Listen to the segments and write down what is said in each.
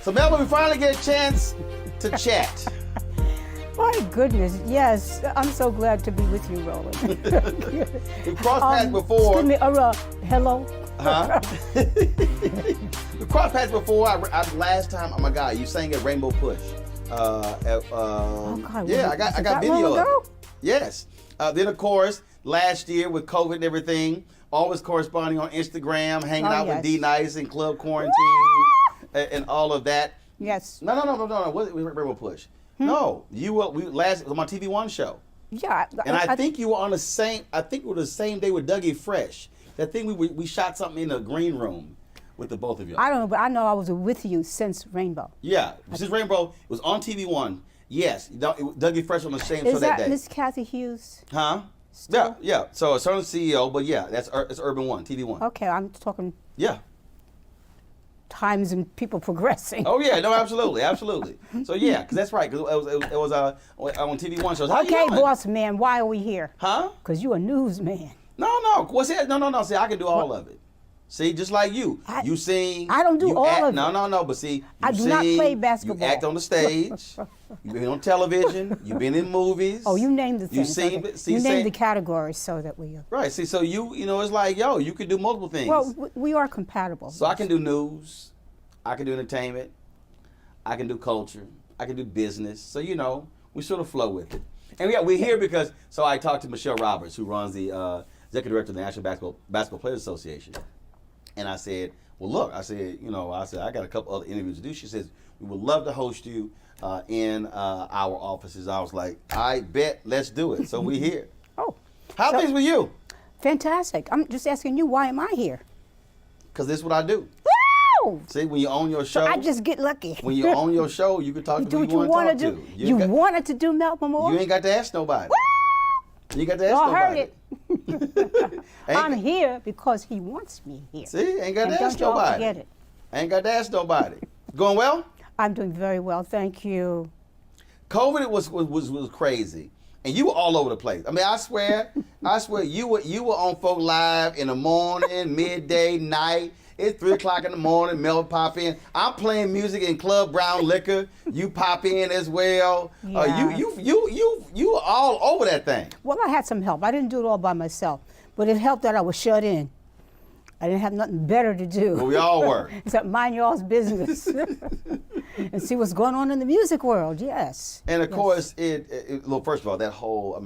So Melba, we finally get a chance to chat. My goodness, yes. I'm so glad to be with you, Roland. We crossed paths before. Excuse me, hello? Huh? We crossed paths before. Last time, oh my God, you sang at Rainbow Push. Oh God, yeah, I got video of it. Yes. Then of course, last year with COVID and everything, always corresponding on Instagram, hanging out with D Nice and Club Quarantine and all of that. Yes. No. Was it Rainbow Push? No, it was on my TV One show. Yeah. And I think you were on the same. I think it was the same day with Dougie Fresh. That thing we shot something in the green room with the both of you. I don't know, but I know I was with you since Rainbow. Yeah, since Rainbow, it was on TV One. Yes, Dougie Fresh on the same show that day. Is that Miss Kathy Hughes? Huh? Still? Yeah. So it's on the CEO, but yeah, it's Urban One, TV One. Okay, I'm talking. Yeah. Times and people progressing. Oh yeah, no, absolutely. So yeah, because that's right. Because it was on TV One shows. How Okay, you doing? boss man, why are we here? Huh? Because you a newsman. No. What's that? No. See, I can do all of it. See, just like you. You sing. I don't do all of it. No. But see, I do not play basketball. You act on the stage. You've been on television. You've been in movies. Oh, you named the things. You named the categories so that we. Right. See, so it's like, you can do multiple things. Well, we are compatible. So I can do news. I can do entertainment. I can do culture. I can do business. So we sort of flow with it. And we're here because I talked to Michelle Roberts, who runs the executive director of the National Basketball Players Association. And I said, well, look, I got a couple other interviews to do. She says, we would love to host you in our offices. I was like, I bet, let's do it. So we're here. Oh. How things with you? Fantastic. I'm just asking you, why am I here? Because this is what I do. Woo! See, when you own your show. So I just get lucky. When you own your show, you can talk to who you want to do. talk to. You wanted to do Melba Moore? You ain't got to ask nobody. Woo! You got to ask Y'all nobody. Heard it. I'm here because he wants me here. See, ain't got to ask don't nobody. Y'all forget it. Ain't got to ask nobody. Going well? I'm doing very well, thank you. COVID was crazy, and you were all over the place. I mean, I swear, you were on Folk Live in the morning, midday, night. It's 3 o'clock in the morning. Mel pop in. I'm playing music in Club Brown Liquor. You pop in as well. Yeah. You were all over that thing. Well, I had some help. I didn't do it all by myself, but it helped that I was shut in. I didn't have nothing better to do. Well, we all were. Except mind y'all's business and see what's going on in the music world. Yes. And of course, well, first of all, that whole,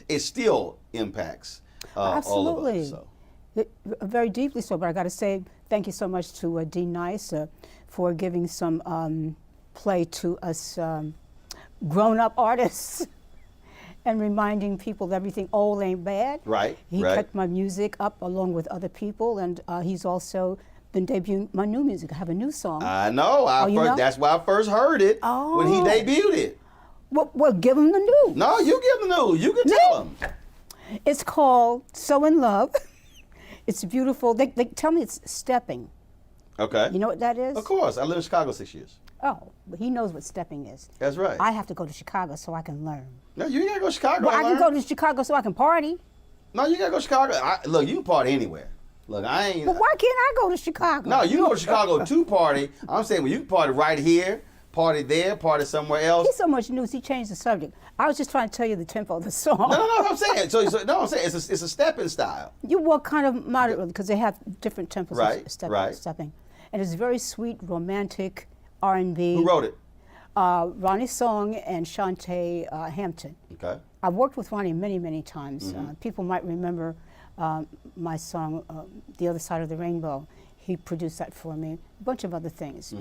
it still impacts Absolutely. all of us. So. Very deeply so, but I got to say thank you so much to D Nice for giving some play to us grown-up artists and reminding people that everything old ain't bad. Right. He kept my music up along with other people, and he's also been debuting my new music. I have a new song. I know. That's why I first heard it when he debuted it. Well, give him the news. No, you give him the news. You can tell him. It's called So in Love. It's beautiful. They tell me it's stepping. Okay. You know what that is? Of course. I lived in Chicago 6 years. Oh, but he knows what stepping is. That's right. I have to go to Chicago so I can learn. No, you ain't got to go to Chicago. Well, I can go to Chicago so I can party. No, you got to go to Chicago. Look, you can party anywhere. Look, I ain't. But why can't I go to Chicago? No, you can go to Chicago to party. I'm saying, well, you can party right here, party there, party somewhere else. He's so much news, he changed the subject. I was just trying to tell you the tempo of the song. No, I'm saying. I'm saying it's a stepping style. You walk kind of moderately because they have different tempos of stepping. And it's very sweet, romantic R&B. Who wrote it? Ronnie Song and Shantae Hampton. Okay. I've worked with Ronnie many, many times. People might remember my song, The Other Side of the Rainbow. He produced that for me, a bunch of other things.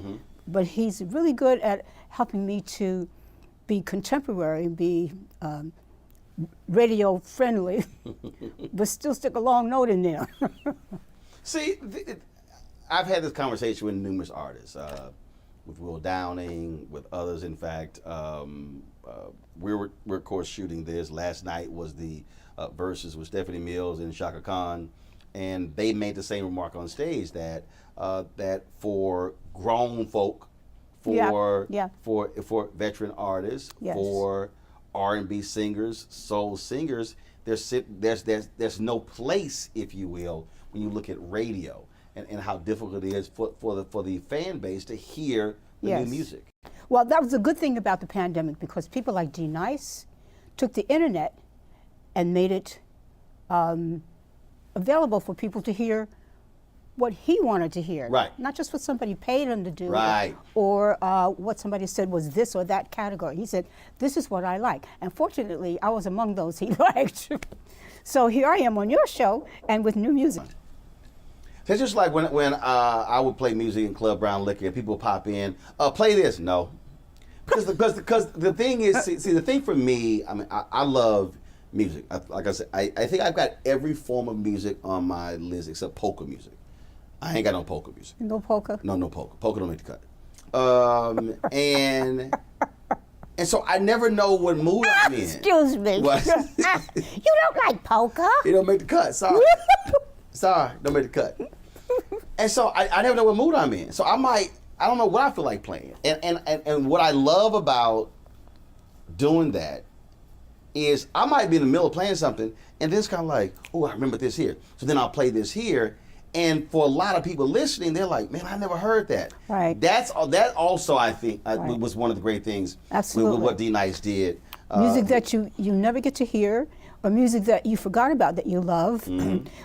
But he's really good at helping me to be contemporary, be radio friendly, but still stick a long note in there. See, I've had this conversation with numerous artists, with Will Downing, with others. In fact, we're of course shooting this. Last night was the verses with Stephanie Mills and Shaka Khan, and they made the same remark on stage that that for grown folk, for veteran artists, for R&B singers, soul singers, there's no place, if you will, when you look at radio and how difficult it is for the fan base to hear the Yes. new music. Well, that was a good thing about the pandemic because people like D Nice took the internet and made it available for people to hear what he wanted to hear. Right. Not just what somebody paid him to do. Right. Or what somebody said was this or that category. He said, this is what I like. And fortunately, I was among those he liked. So here I am on your show and with new music. It's just like when I would play music in Club Brown Liquor and people would pop in, play this. No. Because the thing is, see, the thing for me, I mean, I love music. Like I said, I think I've got every form of music on my list except polka music. I ain't got no polka music. No polka? No polka. Polka don't make the cut. And so I never know what mood I'm in. Excuse me. What? You don't like polka? It don't make the cut. Sorry. Sorry, don't make the cut. And so I never know what mood I'm in. So I don't know what I feel like playing. And what I love about doing that is I might be in the middle of playing something and then it's kind of like, oh, I remember this here. So then I'll play this here. And for a lot of people listening, they're like, man, I never heard that. Right. That also, I think, Right. was one of the great things Absolutely. with what D Nice did. Music that you never get to hear, or music that you forgot about that you love,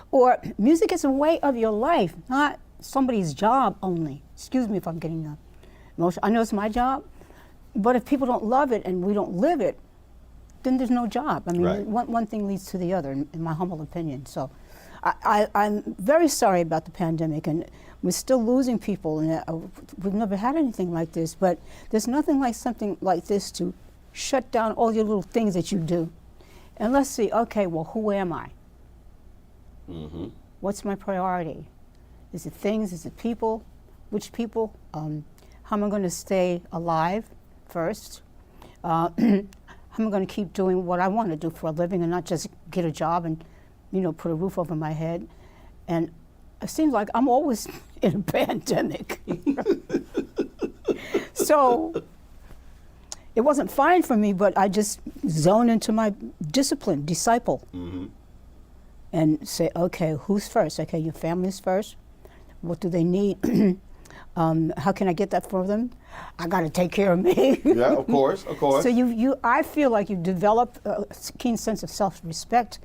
or music is a way of your life, not somebody's job only. Excuse me if I'm getting emotional. I know it's my job, but if people don't love it and we don't live it, then there's no job. I mean, Right. one thing leads to the other, in my humble opinion. So I'm very sorry about the pandemic, and we're still losing people, and we've never had anything like this, but there's nothing like something like this to shut down all your little things that you do. And let's see, okay, well, who am I? Mm-hmm. What's my priority? Is it things? Is it people? Which people? How am I going to stay alive first? How am I going to keep doing what I want to do for a living and not just get a job and, put a roof over my head? And it seems like I'm always in a pandemic. So it wasn't fine for me, but I just zone into my disciple. Mm-hmm. And say, okay, who's first? Okay, your family's first. What do they need? How can I get that for them? I got to take care of me. Yeah, of course. So I feel like you develop a keen sense of self-respect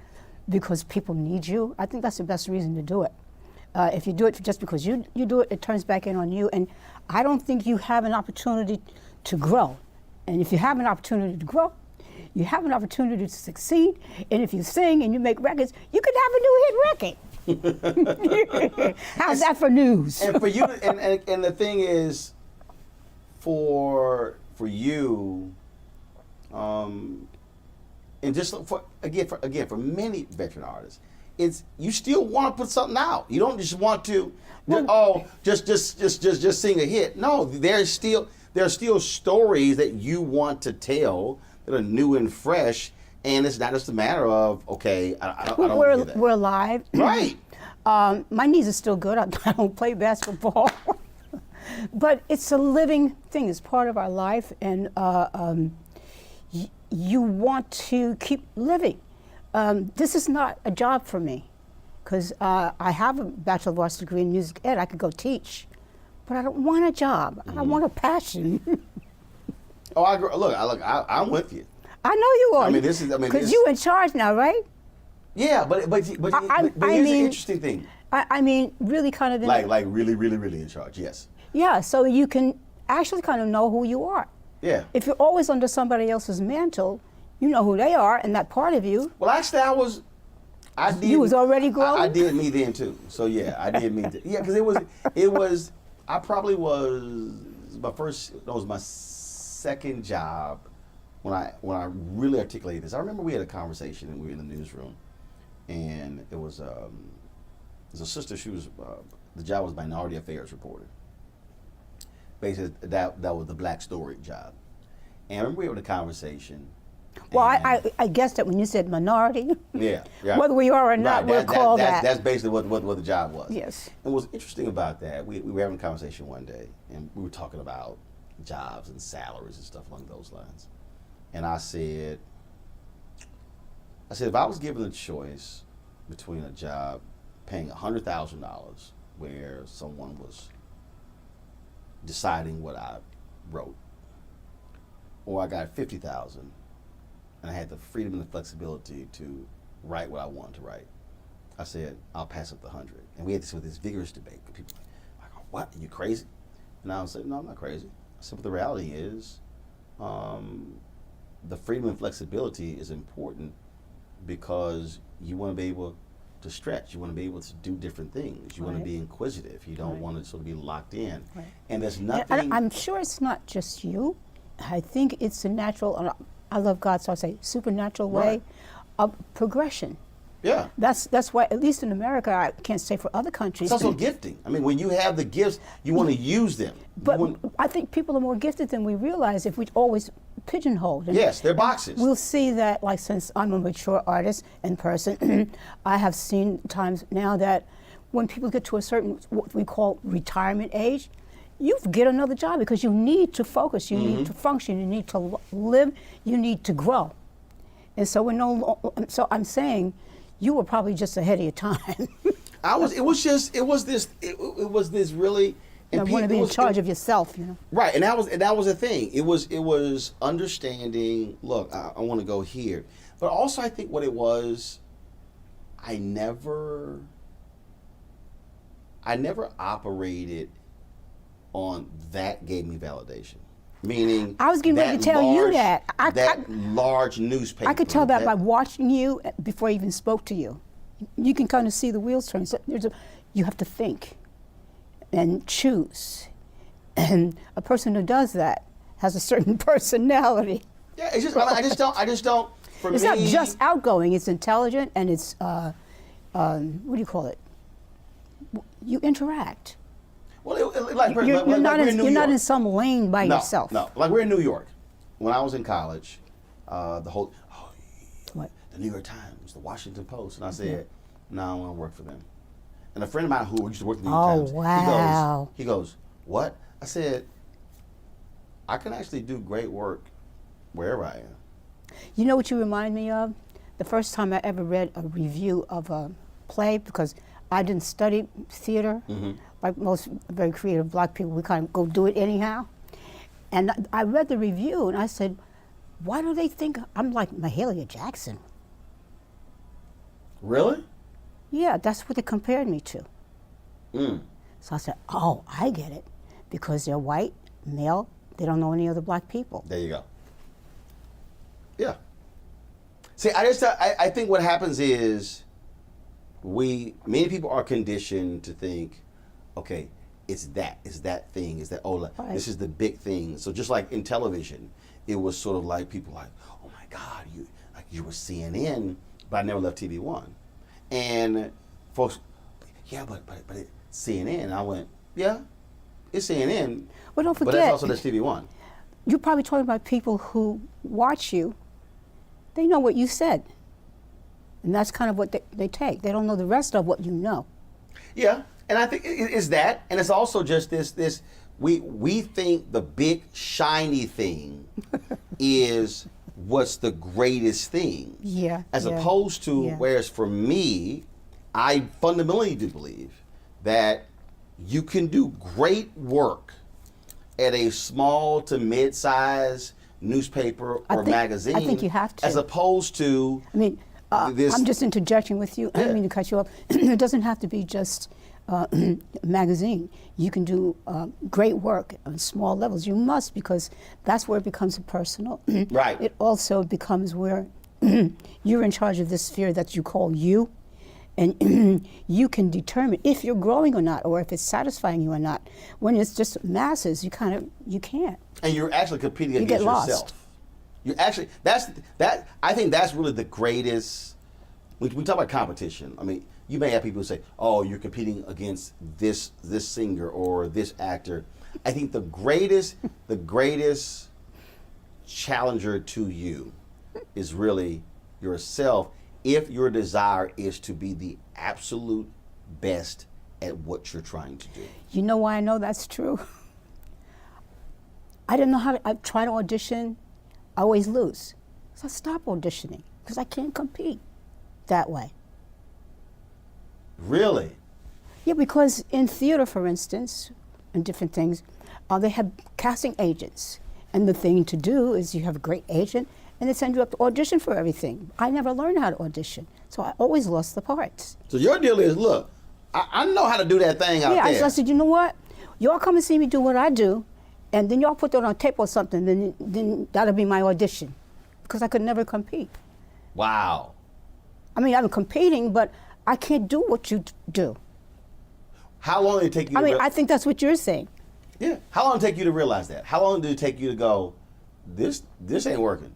because people need you. I think that's the best reason to do it. If you do it just because you do it, it turns back in on you. And I don't think you have an opportunity to grow. And if you have an opportunity to grow, you have an opportunity to succeed. And if you sing and you make records, you could have a new hit record. How's that for news? And for you, and the thing is, for you, and just for many veteran artists, it's you still want to put something out. You don't just want to, just sing a hit. No, there are still stories that you want to tell that are new and fresh, and it's not just a matter of okay, I don't want to do that. We're live, Right. My knees are still good. I don't play basketball, but it's a living thing. It's part of our life, and you want to keep living. This is not a job for me, because I have a Bachelor of Arts degree in music ed. I could go teach, but I don't want a job. I want a passion. Oh, I'm with you. I know you are. Because you're in charge now, right? Yeah, but here's an interesting thing. I mean, really kind of like really, really, really in charge. Yes. Yeah, so you can actually kind of know who you are. Yeah. If you're always under somebody else's mantle, you know who they are and that part of you. Well, actually, you was already growing? I did me then too. So yeah, I did me. Yeah, because it was. I probably was my second job when I really articulated this. I remember we had a conversation and we were in the newsroom, and it was a sister. She was the job was minority affairs reporter. Basically, that was the Black Story job, and I remember we were in a conversation. Well, I guessed that when you said minority. Yeah. Whether we are or not, we'll call that. That's basically what the job was. Yes. And what's interesting about that, we were having a conversation one day, and we were talking about jobs and salaries and stuff along those lines. And I said, if I was given a choice between a job paying $100,000 where someone was deciding what I wrote, or I got 50,000, and I had the freedom and the flexibility to write what I wanted to write, I said, I'll pass up the 100. And we had this vigorous debate. People were like, what? Are you crazy? And I said, no, I'm not crazy. I said, but the reality is, the freedom and flexibility is important because you want to be able to stretch. You want to be able to do different things. You want to be inquisitive. You don't want to sort of be locked in. Right. And there's nothing. I'm sure it's not just you. I think it's a natural, I love God, so I say supernatural way of progression. Yeah. That's why, at least in America, I can't say for other countries. It's also gifting. I mean, when you have the gifts, you want to use them. But I think people are more gifted than we realize if we always pigeonholed. Yes, they're boxes. We'll see that, like, since I'm a mature artist in person, I have seen times now that when people get to a certain, what we call retirement age, you get another job because you need to focus, you need to function, you need to live, you need to grow. And so so I'm saying, you were probably just ahead of your time. It was this really. You want to be in charge of yourself, you know. Right, and that was the thing. It was understanding. Look, I want to go here, but also I think what it was, I never operated on that gave me validation. Meaning, I was getting ready to tell you that. Large newspaper. I could tell that by watching you before I even spoke to you. You can kind of see the wheels turning. So you have to think and choose. And a person who does that has a certain personality. Yeah, it's just, I just don't, for it's me. Not just outgoing, it's intelligent and it's, what do you call it? You interact. Well, you're not in some lane by yourself. No, like we're in New York. When I was in college, the New York Times, the Washington Post, and I said, no, I don't want to work for them. And a friend of mine who used to work at the New York Times, wow. he goes, what? I said, I can actually do great work wherever I am. You know what you remind me of? The first time I ever read a review of a play, because I didn't study theater, like most very creative black people, we kind of go do it anyhow. And I read the review and I said, why do they think I'm like Mahalia Jackson? Really? Yeah, that's what they compared me to. Mm. So I said, oh, I get it. Because they're white, male, they don't know any other black people. There you go. Yeah. See, I think what happens is many people are conditioned to think, okay, it's that thing, this is the big thing. So just like in television, it was sort of like people like, oh my God, you were CNN, but I never left TV One. And folks, yeah, but it's CNN. And I went, yeah, it's CNN. Well, don't forget. But that's also that's TV One. You're probably talking about people who watch you. They know what you said. And that's kind of what they take. They don't know the rest of what you know. Yeah, and I think it's that, and it's also just this. We think the big shiny thing is what's the greatest thing. Yeah. As opposed to, whereas for me, I fundamentally do believe that you can do great work at a small to mid-size newspaper or magazine. I think you have to. As opposed to. I mean, I'm just interjecting with you. I don't mean to cut you off. It doesn't have to be just a magazine. You can do great work on small levels. You must, because that's where it becomes personal. Right. It also becomes where you're in charge of this sphere that you call you, and you can determine if you're growing or not, or if it's satisfying you or not. When it's just masses, you can't. And you're actually competing You against get lost. yourself. You actually, I think that's really the greatest. We talk about competition. I mean, you may have people who say, "Oh, you're competing against this singer or this actor." I think the greatest challenger to you is really yourself. If your desire is to be the absolute best at what you're trying to do. You know why I know that's true? I didn't know how to. I try to audition. I always lose. So I stop auditioning because I can't compete that way. Really? Yeah, because in theater, for instance, and different things, They have casting agents. And the thing to do is you have a great agent, and they send you up to audition for everything. I never learned how to audition, so I always lost the parts. So your deal is, look, I know how to do that thing out there. Yeah, I said, you know what? Y'all come and see me do what I do, and then y'all put that on tape or something, then that'll be my audition. Because I could never compete. Wow. I mean, I'm competing, but I can't do what you do. How long did it take you I think that's what you're saying. Yeah. How long did it take you to realize that? How long did it take you to go, this ain't working?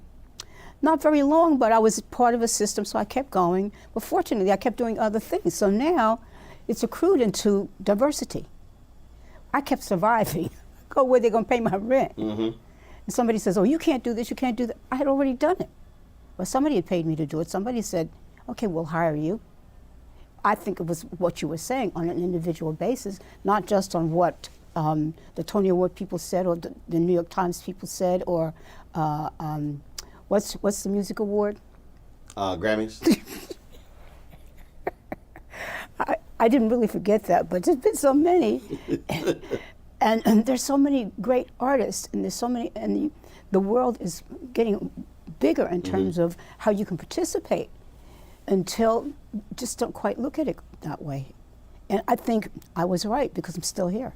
Not very long, but I was part of a system, so I kept going. But fortunately, I kept doing other things. So now it's accrued into diversity. I kept surviving. Go where they're going to pay my rent. Mm-hmm. And somebody says, oh, you can't do this, you can't do that. I had already done it. But somebody had paid me to do it. Somebody said, okay, we'll hire you. I think it was what you were saying on an individual basis, not just on what the Tony Award people said or the New York Times people said or what's the music award? Grammys. I didn't really forget that, but there's been so many. and there's so many great artists, and there's so many, and the world is getting bigger in terms of how you can participate until just don't quite look at it that way. And I think I was right because I'm still here.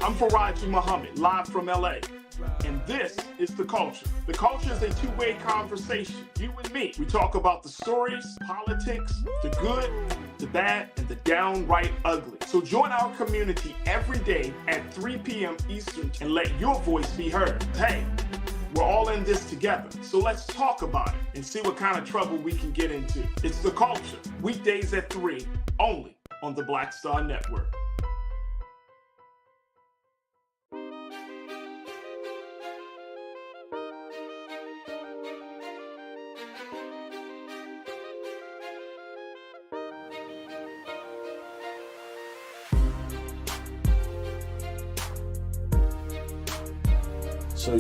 I'm Faraji Muhammad, live from LA. And this is The Culture. The Culture is a two-way conversation. You and me. We talk about the stories, politics, the good, the bad, and the downright ugly. So join our community every day at 3 p.m. Eastern and let your voice be heard. Hey, we're all in this together. So let's talk about it and see what kind of trouble we can get into. It's The Culture, weekdays at 3, only on the Black Star Network. So,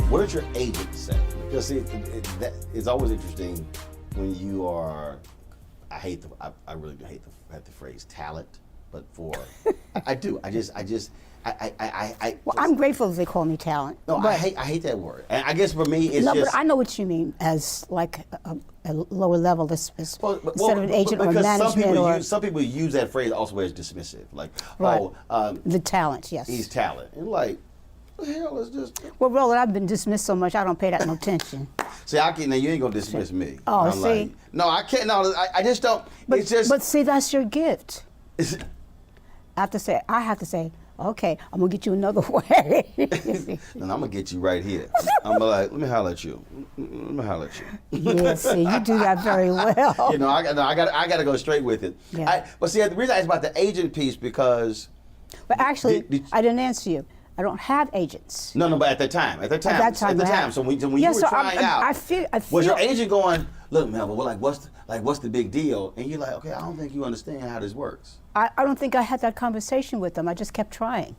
what did your agent say? Because it's always interesting when you are. I really do hate the phrase talent, but I do. Well, I'm grateful that they call me talent. No, I hate that word. And I guess for me, it's just. But I know what you mean as like a lower level, instead of an agent or management. Some people use that phrase also as dismissive, like, right. The talent, yes. He's talent, and like. The hell is this? Well, Roland, I've been dismissed so much I don't pay that no attention. See, now you ain't gonna dismiss me. Oh, see? Like, no, I can't. No, I just don't. But see, that's your gift. I have to say, okay, I'm gonna get you another way. And I'm gonna get you right here. I'm like, let me holler at you. Yeah, see, you do that very well. You know, I gotta go straight with it. Yeah. But see, the reason I asked about the agent piece because. But actually, I didn't answer you. I don't have agents. No, but at the time. So when you were trying out, I feel was your agent going, look, Melba, well, what's the big deal? And you're like, okay, I don't think you understand how this works. I don't think I had that conversation with them. I just kept trying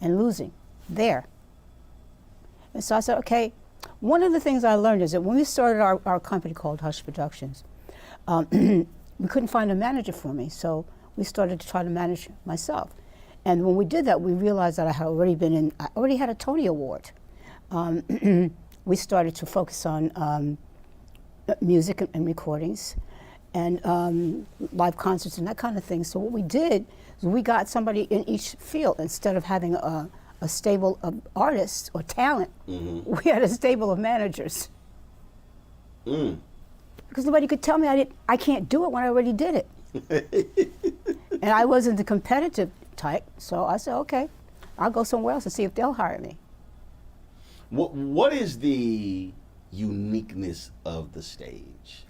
and losing there. And so I said, okay, one of the things I learned is that when we started our company called Hush Productions, we couldn't find a manager for me, so we started to try to manage myself. And when we did that, we realized that I already had a Tony Award. We started to focus on music and recordings and live concerts and that kind of thing. So what we did is we got somebody in each field. Instead of having a stable of artists or talent, we had a stable of managers. Because nobody could tell me I can't do it when I already did it. And I wasn't the competitive type, so I said, okay, I'll go somewhere else and see if they'll hire me. What is the uniqueness of the stage?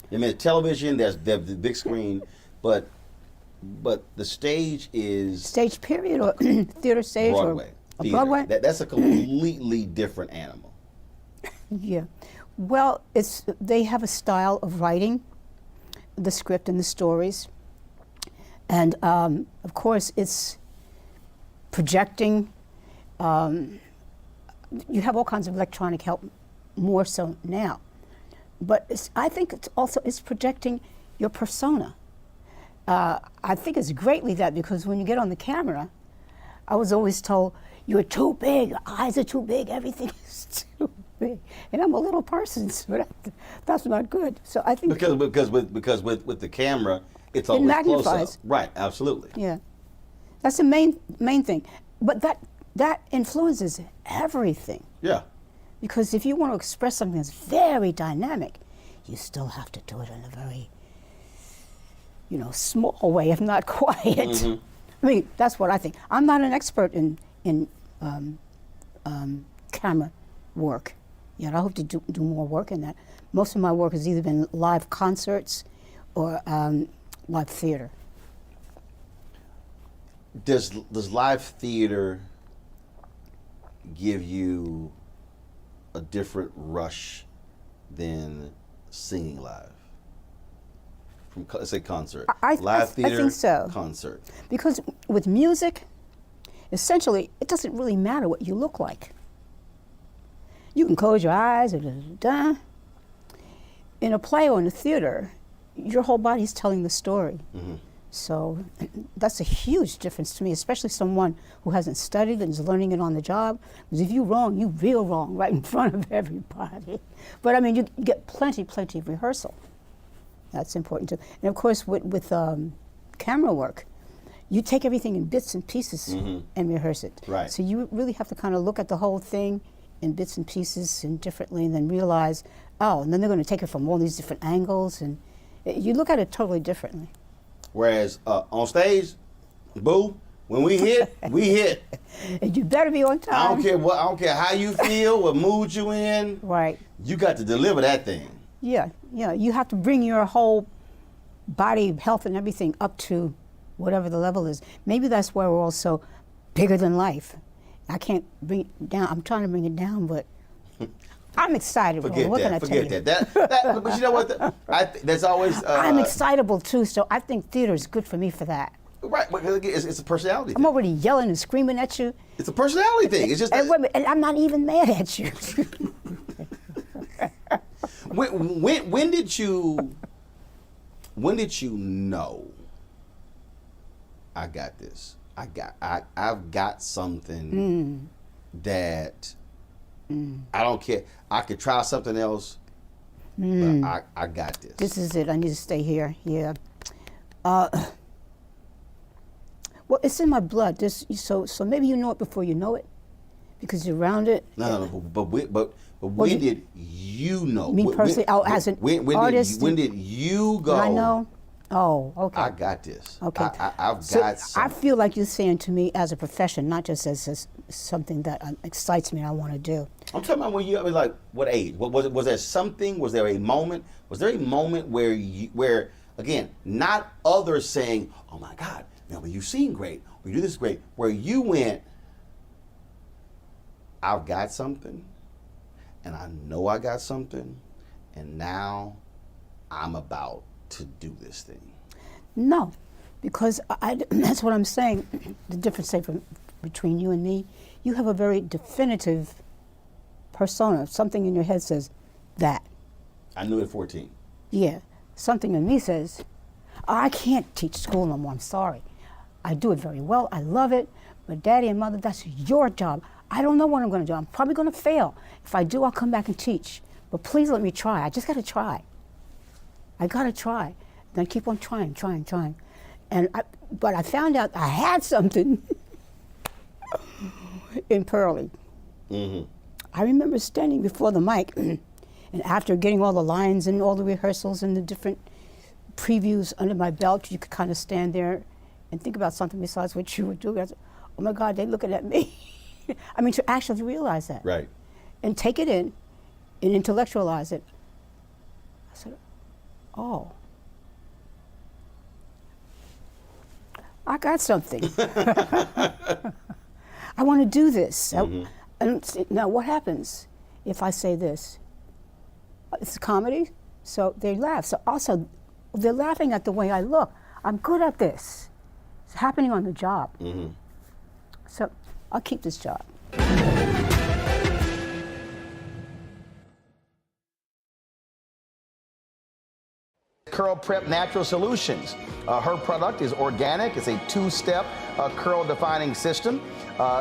I mean, television, there's the big screen, but the stage is stage period or theater stage Broadway. Or Broadway. That's a completely different animal. Yeah, well, they have a style of writing the script and the stories. And of course, it's projecting. You have all kinds of electronic help, more so now. but I think it's projecting your persona. I think it's greatly that, because when you get on the camera, I was always told, you're too big, your eyes are too big, everything is too big. And I'm a little person, so that's not good. So I think because with the camera, it's always magnifies. close up. Right, absolutely. Yeah, that's the main thing. But that influences everything. Yeah. Because if you want to express something that's very dynamic, you still have to do it in a very, small way, if not quiet. Mm-hmm. I mean, that's what I think. I'm not an expert in camera work yet. I hope to do more work in that. Most of my work has either been live concerts or live theater. Does live theater give you a different rush than singing live? From, let's say, concert. Live theater, I think so. Concert. Because with music, essentially, it doesn't really matter what you look like. You can close your eyes, in a play or in a theater, your whole body's telling the story. Mm-hmm. So that's a huge difference to me, especially someone who hasn't studied and is learning it on the job. Because if you're wrong, you're real wrong right in front of everybody. But I mean, you get plenty of rehearsal. That's important too. And of course, with camera work, you take everything in bits and pieces and rehearse it. Right. So you really have to kind of look at the whole thing in bits and pieces and differently, and then realize, and then they're going to take it from all these different angles, and you look at it totally differently. Whereas on stage, boo, when we hit, we hit. And you better be on time. I don't care how you feel, what mood you in. Right. You got to deliver that thing. Yeah. You have to bring your whole body, health, and everything up to whatever the level is. Maybe that's why we're also bigger than life. I can't bring it down. I'm trying to bring it down, but I'm excited. Forget what that. Can I Forget tell you? that. But you know what? That's always. I'm excitable too, so I think theater is good for me for that. Right, because it's a personality thing. I'm already yelling and screaming at you. It's a personality thing. It's just. And I'm not even mad at you. When did you know? I got this. I've got something that I don't care. I could try something else, but I got this. This is it. I need to stay here. Yeah. Well, it's in my blood. So maybe you know it before you know it, because you're around it. No. But when did you know? Me personally, as an artist. When did you go? I know. Oh, okay. I got this. Okay. I've got something. I feel like you're saying to me as a profession, not just as something that excites me and I want to do. I'm talking about when you, like, what age? Was there something? Was there a moment? Was there a moment where again, not others saying, "Oh my God, Melba, you sing great, or you do this great," where you went, "I've got something, and I know I got something, and now I'm about to do this thing"? No, because that's what I'm saying. The difference, say, between you and me, you have a very definitive persona. Something in your head says that. I knew at 14. Yeah. Something in me says, I can't teach school no more. I'm sorry. I do it very well. I love it. But Daddy and Mother, that's your job. I don't know what I'm going to do. I'm probably going to fail. If I do, I'll come back and teach. But please let me try. I just got to try. I got to try. Then keep on trying. But I found out I had something in Pearlie. Mm-hmm. I remember standing before the mic, and after getting all the lines and all the rehearsals and the different previews under my belt, you could kind of stand there and think about something besides what you were doing. I said, oh my God, they're looking at me. I mean, to actually realize that. Right. And take it in and intellectualize it. I said, oh, I got something. I want to do this. Mm-hmm. And now what happens if I say this? It's a comedy, so they laugh. So also, they're laughing at the way I look. I'm good at this. It's happening on the job. Mm-hmm. So I'll keep this job. Curl Prep Natural Solutions. Her product is organic. It's a two-step curl defining system.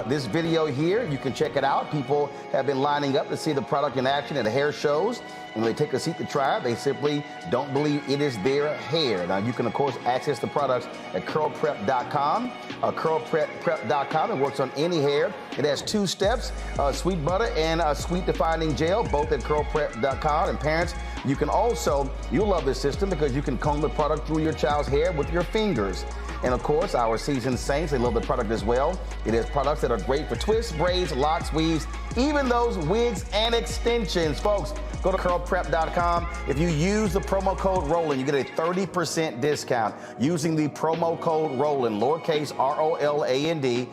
This video here, you can check it out. People have been lining up to see the product in action at the hair shows. When they take a seat to try it, they simply don't believe it is their hair. Now, you can, of course, access the products at curlprep.com. Curlprep.com. It works on any hair. It has two steps, sweet butter and sweet defining gel, both at curlprep.com. And parents, you can also, you'll love this system because you can comb the product through your child's hair with your fingers. And of course, our seasoned saints, they love the product as well. It has products that are great for twists, braids, locks, weaves, even those wigs and extensions. Folks, go to curlprep.com. If you use the promo code Roland, you get a 30% discount using the promo code Roland, lowercase R-O-L-A-N-D.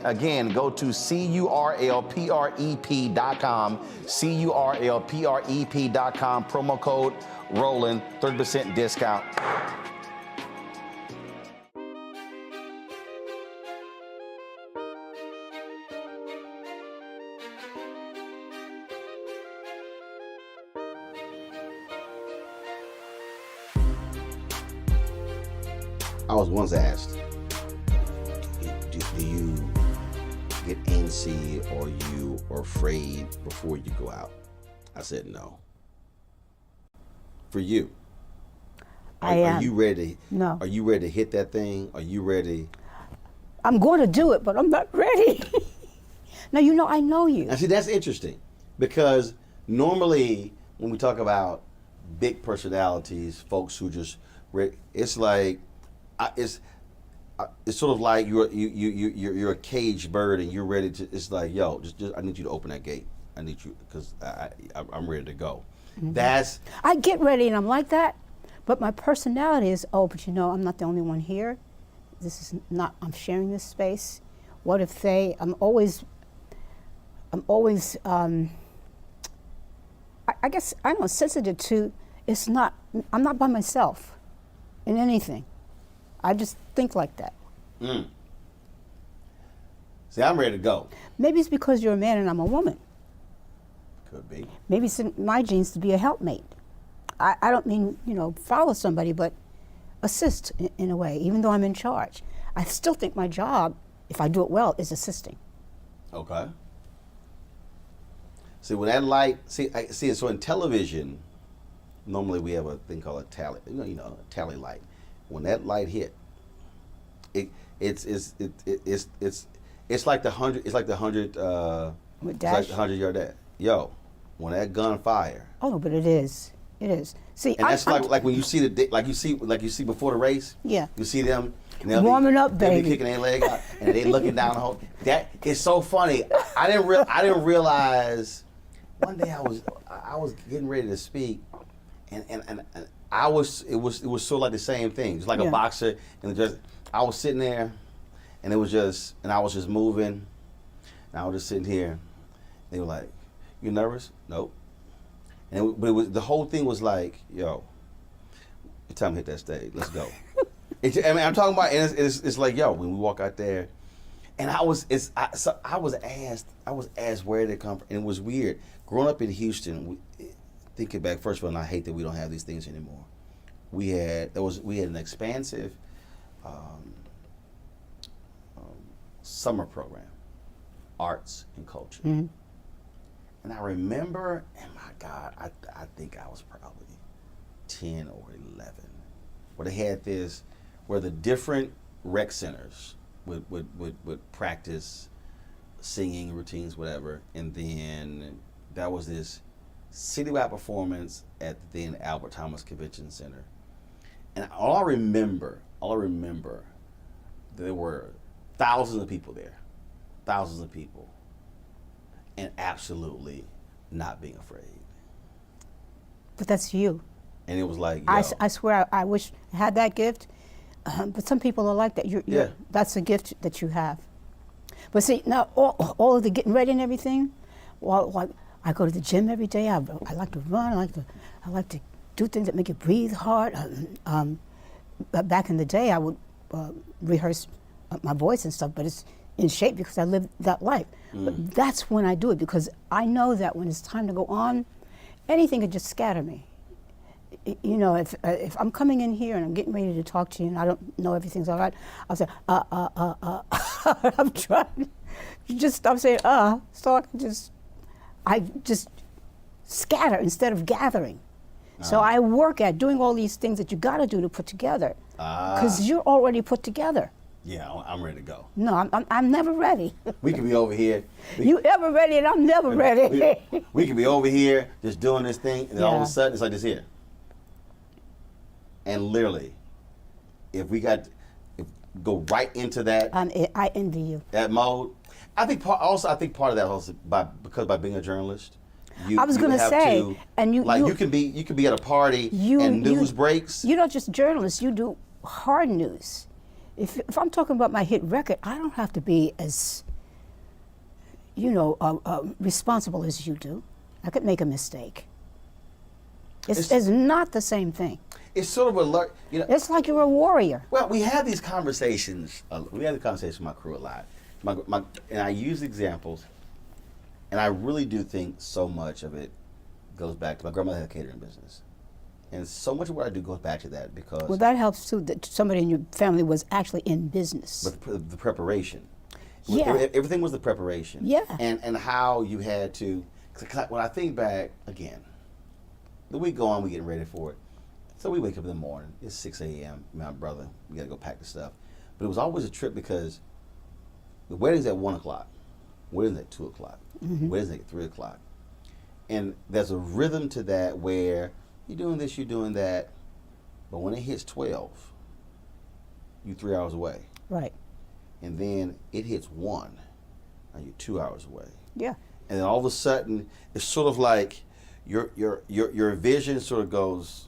Again, go to curlprep.com, curlprep.com, promo code Roland, 30% discount. I was once asked, do you get antsy or you are afraid before you go out? I said no. For you, are you ready? No. Are you ready to hit that thing? Are you ready? I'm going to do it, but I'm not ready. Now, I know you. And see, that's interesting because normally when we talk about big personalities, folks who just, it's like, it's sort of like you're a caged bird and you're ready to. It's like, yo, just I need you to open that gate. I need you because I'm ready to go. Mm-hmm. I get ready and I'm like that, but my personality is, but I'm not the only one here. This is not. I'm sharing this space. What if I'm always. I guess I don't know. Sensitive to. It's not. I'm not by myself, in anything. I just think like that. See, I'm ready to go. Maybe it's because you're a man and I'm a woman. Could be. Maybe it's in my genes to be a helpmate. I don't mean, follow somebody, but assist in a way, even though I'm in charge. I still think my job, if I do it well, is assisting. Okay. See, when that light, so in television, normally we have a thing called a tally, a tally light. When that light hit, it's like the 100. It's like the 100. With dash? It's like the 100-yard dash. Yo, when that gun fire. Oh no, but it is. It is. See, and that's like when you see like you see before the race. Yeah. You see them warming up, baby. They be kicking their leg out and they looking down the hole. That is so funny. I didn't realize. One day I was getting ready to speak, and it was sort of like the same thing. It's like a boxer, and I was sitting there, and I was just moving, and I was just sitting here. They were like, "You nervous?" Nope. But the whole thing was like, "Yo, it's time to hit that stage. Let's go." I'm talking about, and it's like, yo, when we walk out there, and I was asked where did it come from, and it was weird. Growing up in Houston, thinking back, first of all, and I hate that we don't have these things anymore. We had an expansive summer program, arts and culture. Mm-hmm. And I remember, and my God, I think I was probably 10 or 11, where they had this, where the different rec centers would practice singing routines, whatever, and then that was this citywide performance at the then Albert Thomas Convention Center. And all I remember, there were thousands of people there, and absolutely not being afraid. But that's you. And it was like, I swear, I wish I had that gift. But some people are like that. That's a gift that you have. But see, now all of the getting ready and everything, well, I go to the gym every day. I like to run. I like to do things that make you breathe hard. Back in the day, I would rehearse my voice and stuff, but it's in shape because I lived that life. But that's when I do it, because I know that when it's time to go on, anything could just scatter me. you know, if I'm coming in here and I'm getting ready to talk to you and I don't know everything's all right, I'll say, I'm trying to just stop saying, so I just scatter instead of gathering. So I work at doing all these things that you got to do to put together, because you're already put together. Yeah, I'm ready to go. No, I'm never ready. We could be over here. You ever ready and I'm never ready. We could be over here just doing this thing, and then all of a sudden it's like this here. And literally, if go right into that, I envy you. That mode. I think part of that also because by being a journalist, I was going to say, you can be at a party and news breaks. You're not just journalists. You do hard news. If I'm talking about my hit record, I don't have to be as, responsible as you do. I could make a mistake. It's not the same thing. It's sort of It's like you're a warrior. Well, we have these conversations. We have the conversation with my crew a lot. And I use examples, and I really do think so much of it goes back to my grandmother had a catering business. And so much of what I do goes back to that because... Well, that helps too, that somebody in your family was actually in business. But the preparation. Yeah. Everything was the preparation. Yeah. And how you had to... When I think back, again, the week go on, we're getting ready for it. So we wake up in the morning. It's 6 a.m. My brother, we got to go pack the stuff. But it was always a trip because the wedding's at 1 o'clock. Wedding's at 2 o'clock. Wedding's at 3 o'clock. And there's a rhythm to that where you're doing this, you're doing that. But when it hits 12, you're 3 hours away. Right. And then it hits 1, and you're 2 hours away. Yeah. And then all of a sudden, it's sort of like your vision sort of goes...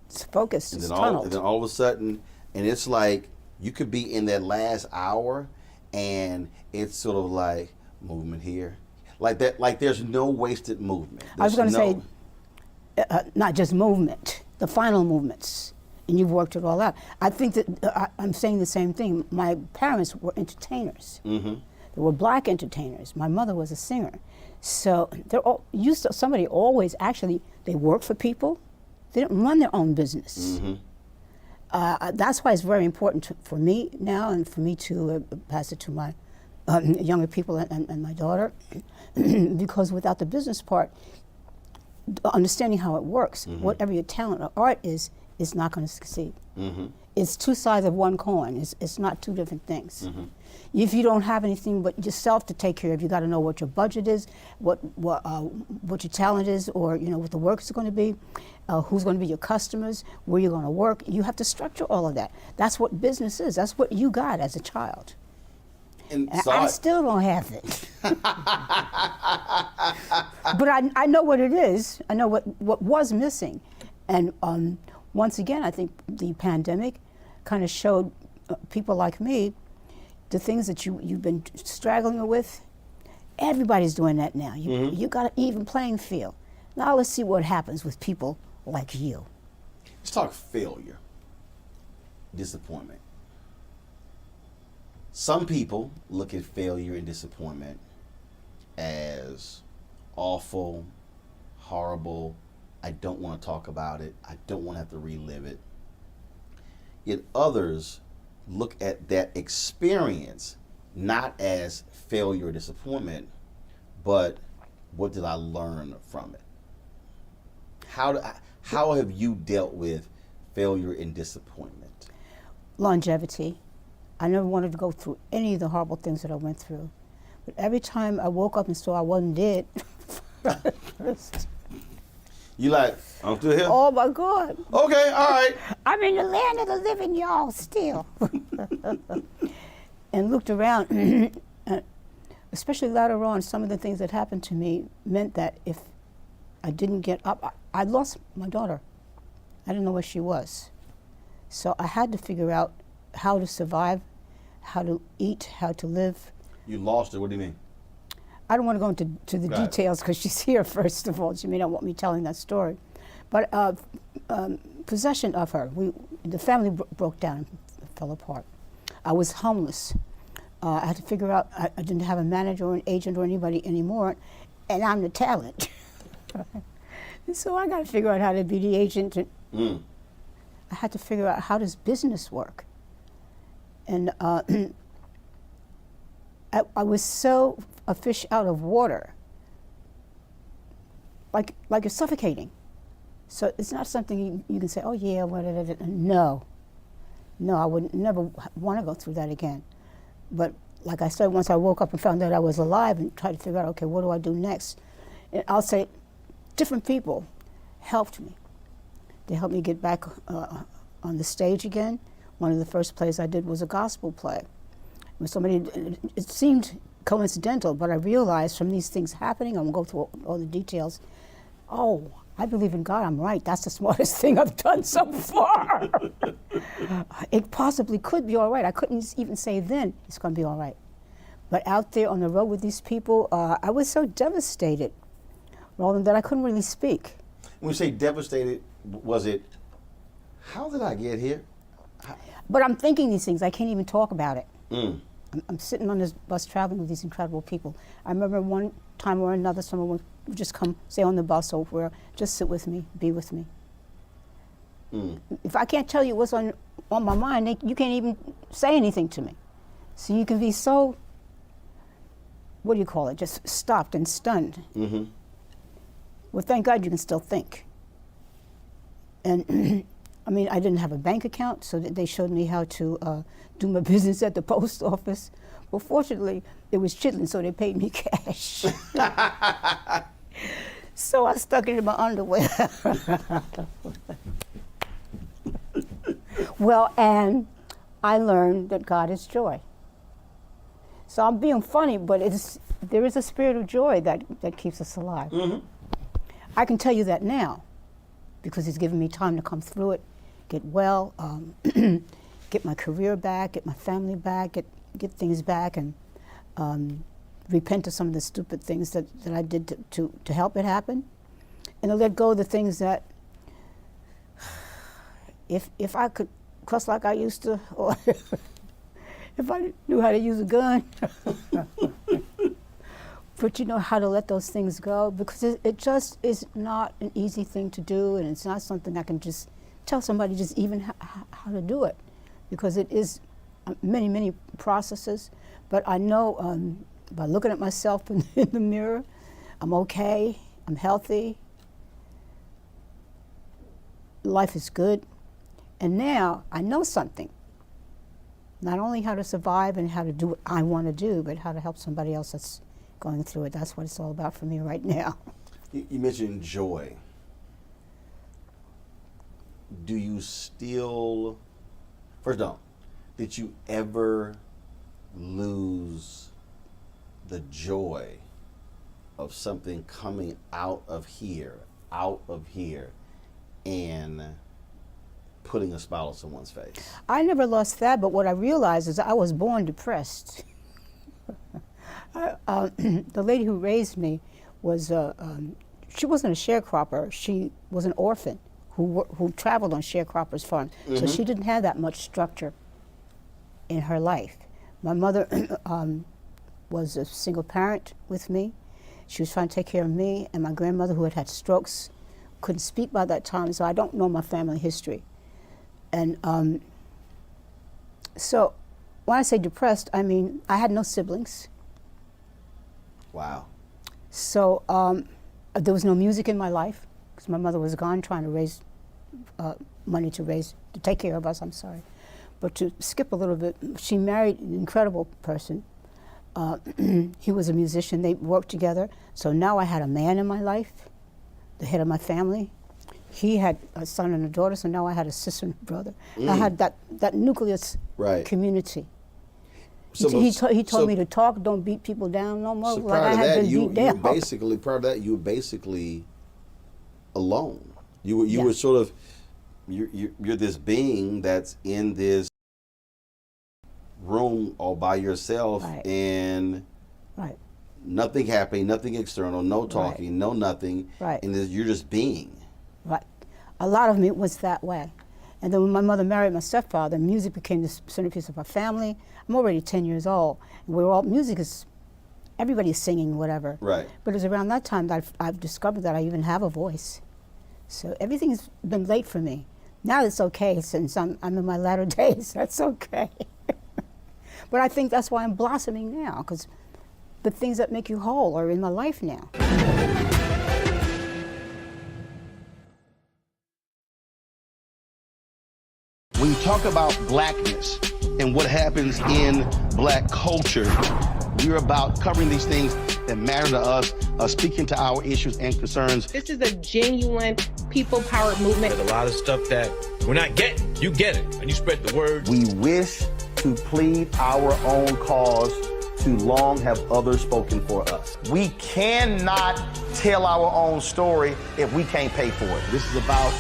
It's focused, and it's then tunneled. And then all of a sudden, and it's like you could be in that last hour, and it's sort of like movement here. Like that, like there's no wasted movement. I was going to say, not just movement, the final movements, and you've worked it all out. I think that I'm saying the same thing. My parents were entertainers. They were black entertainers. My mother was a singer. So they're all used to, somebody always actually, they worked for people. They didn't run their own business. That's why it's very important for me now and for me to pass it to my younger people and my daughter, because without the business part, understanding how it works, whatever your talent or art is not going to succeed. It's two sides of one coin. It's not two different things. If you don't have anything but yourself to take care of, you got to know what your budget is, what your talent is, or what the work is going to be, who's going to be your customers, where you're going to work. You have to structure all of that. That's what business is. That's what you got as a child. And so I still don't have it. But I know what it is. I know what was missing. And once again, I think the pandemic kind of showed people like me the things that you've been struggling with. Everybody's doing that now. You got an even playing field. Now let's see what happens with people like you. Let's talk failure, disappointment. Some people look at failure and disappointment as awful, horrible. I don't want to talk about it. I don't want to have to relive it. Yet others look at that experience not as failure or disappointment, but what did I learn from it? How have you dealt with failure and disappointment? Longevity. I never wanted to go through any of the horrible things that I went through. But every time I woke up and saw I wasn't dead, you like, I'm still here? Oh my God. Okay, all right. I'm in the land of the living, y'all, still. And looked around, especially later on, some of the things that happened to me meant that if I didn't get up, I lost my daughter. I didn't know where she was. So I had to figure out how to survive, how to eat, how to live. You lost her, what do you mean? I don't want to go into the details because she's here, first of all. She may not want me telling that story. But possession of her, the family broke down, fell apart. I was homeless. I had to figure out, I didn't have a manager or an agent or anybody anymore, and I'm the talent. And so I got to figure out how to be the agent. And I had to figure out, how does business work? And I was so a fish out of water, like you're suffocating. So it's not something you can say, oh yeah, no. No, I would never want to go through that again. But like I said, once I woke up and found out I was alive and tried to figure out, okay, what do I do next? And I'll say, different people helped me. They helped me get back on the stage again. One of the first plays I did was a gospel play. When somebody, it seemed coincidental, but I realized from these things happening, I won't go through all the details, oh, I believe in God, I'm right. That's the smartest thing I've done so far. It possibly could be all right. I couldn't even say then it's going to be all right. But out there on the road with these people, I was so devastated, Roland, that I couldn't really speak. When you say devastated, was it, how did I get here? But I'm thinking these things. I can't even talk about it. I'm sitting on this bus traveling with these incredible people. I remember one time or another, someone would just come, say on the bus or where, just sit with me, be with me. If I can't tell you what's on my mind, you can't even say anything to me. So you can be so, what do you call it, just stopped and stunned. Well, thank God you can still think. And I mean, I didn't have a bank account, so they showed me how to do my business at the post office. Well, fortunately, it was chitlin, so they paid me cash. So I stuck it in my underwear. Well, and I learned that God is joy. So I'm being funny, but there is a spirit of joy that keeps us alive. I can tell you that now, because He's given me time to come through it, get well, get my career back, get my family back, get things back, and repent of some of the stupid things that I did to help it happen, and to let go of the things that, if I could cuss like I used to, or if I knew how to use a gun, but you know how to let those things go, because it just is not an easy thing to do, and it's not something I can just tell somebody just even how to do it, because it is many, many processes. But I know by looking at myself in the mirror, I'm okay, I'm healthy, life is good, and now I know something. Not only how to survive and how to do what I want to do, but how to help somebody else that's going through it. That's what it's all about for me right now. You mentioned joy. Do you still, first off, did you ever lose the joy of something coming out of here, and putting a smile on someone's face? I never lost that, but what I realized is I was born depressed. The lady who raised me was, she wasn't a sharecropper, she was an orphan who traveled on sharecroppers' farms. So she didn't have that much structure in her life. My mother was a single parent with me. She was trying to take care of me, and my grandmother, who had had strokes, couldn't speak by that time, so I don't know my family history. And so when I say depressed, I mean I had no siblings. Wow. So there was no music in my life, because my mother was gone trying to raise money to take care of us, I'm sorry. But to skip a little bit, she married an incredible person. He was a musician, they worked together. So now I had a man in my life, the head of my family. He had a son and a daughter, so now I had a sister and a brother. I had that nucleus community. So he told me to talk, don't beat people down no more. So like prior I to had that, been you beat down. were basically alone. You were sort of, you're this being that's in this room all by yourself, and nothing happening, nothing external, no talking, no nothing, and you're just being. Right. A lot of me was that way. And then when my mother married my stepfather, music became the centerpiece of our family. I'm already 10 years old. And music is, everybody's singing, whatever. Right. But it was around that time that I've discovered that I even have a voice. So everything's been late for me. Now it's okay since I'm in my latter days. That's okay. But I think that's why I'm blossoming now, because the things that make you whole are in my life now. When you talk about blackness and what happens in black culture, we're about covering these things that matter to us, speaking to our issues and concerns. This is a genuine people-powered movement. There's a lot of stuff that we're not getting. You get it, and you spread the word. We wish to plead our own cause. Too long have others spoken for us. We cannot tell our own story if we can't pay for it. This is about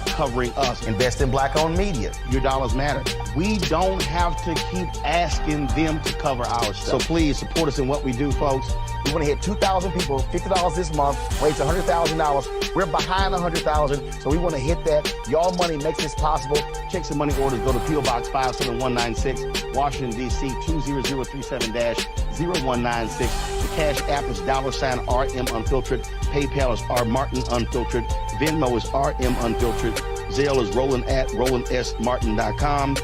covering us. Invest in black-owned media. Your dollars matter. We don't have to keep asking them to cover our stuff. So please support us in what we do, folks. We want to hit 2,000 people, $50 this month, raise $100,000. We're behind 100,000, so we want to hit that. Y'all money makes this possible. Checks and money orders go to P.O. Box 57196, Washington, D.C. 20037-0196. The Cash App is $RM Unfiltered. PayPal is R Martin Unfiltered. Venmo is RM Unfiltered. Zelle is Roland at RolandSMartin.com.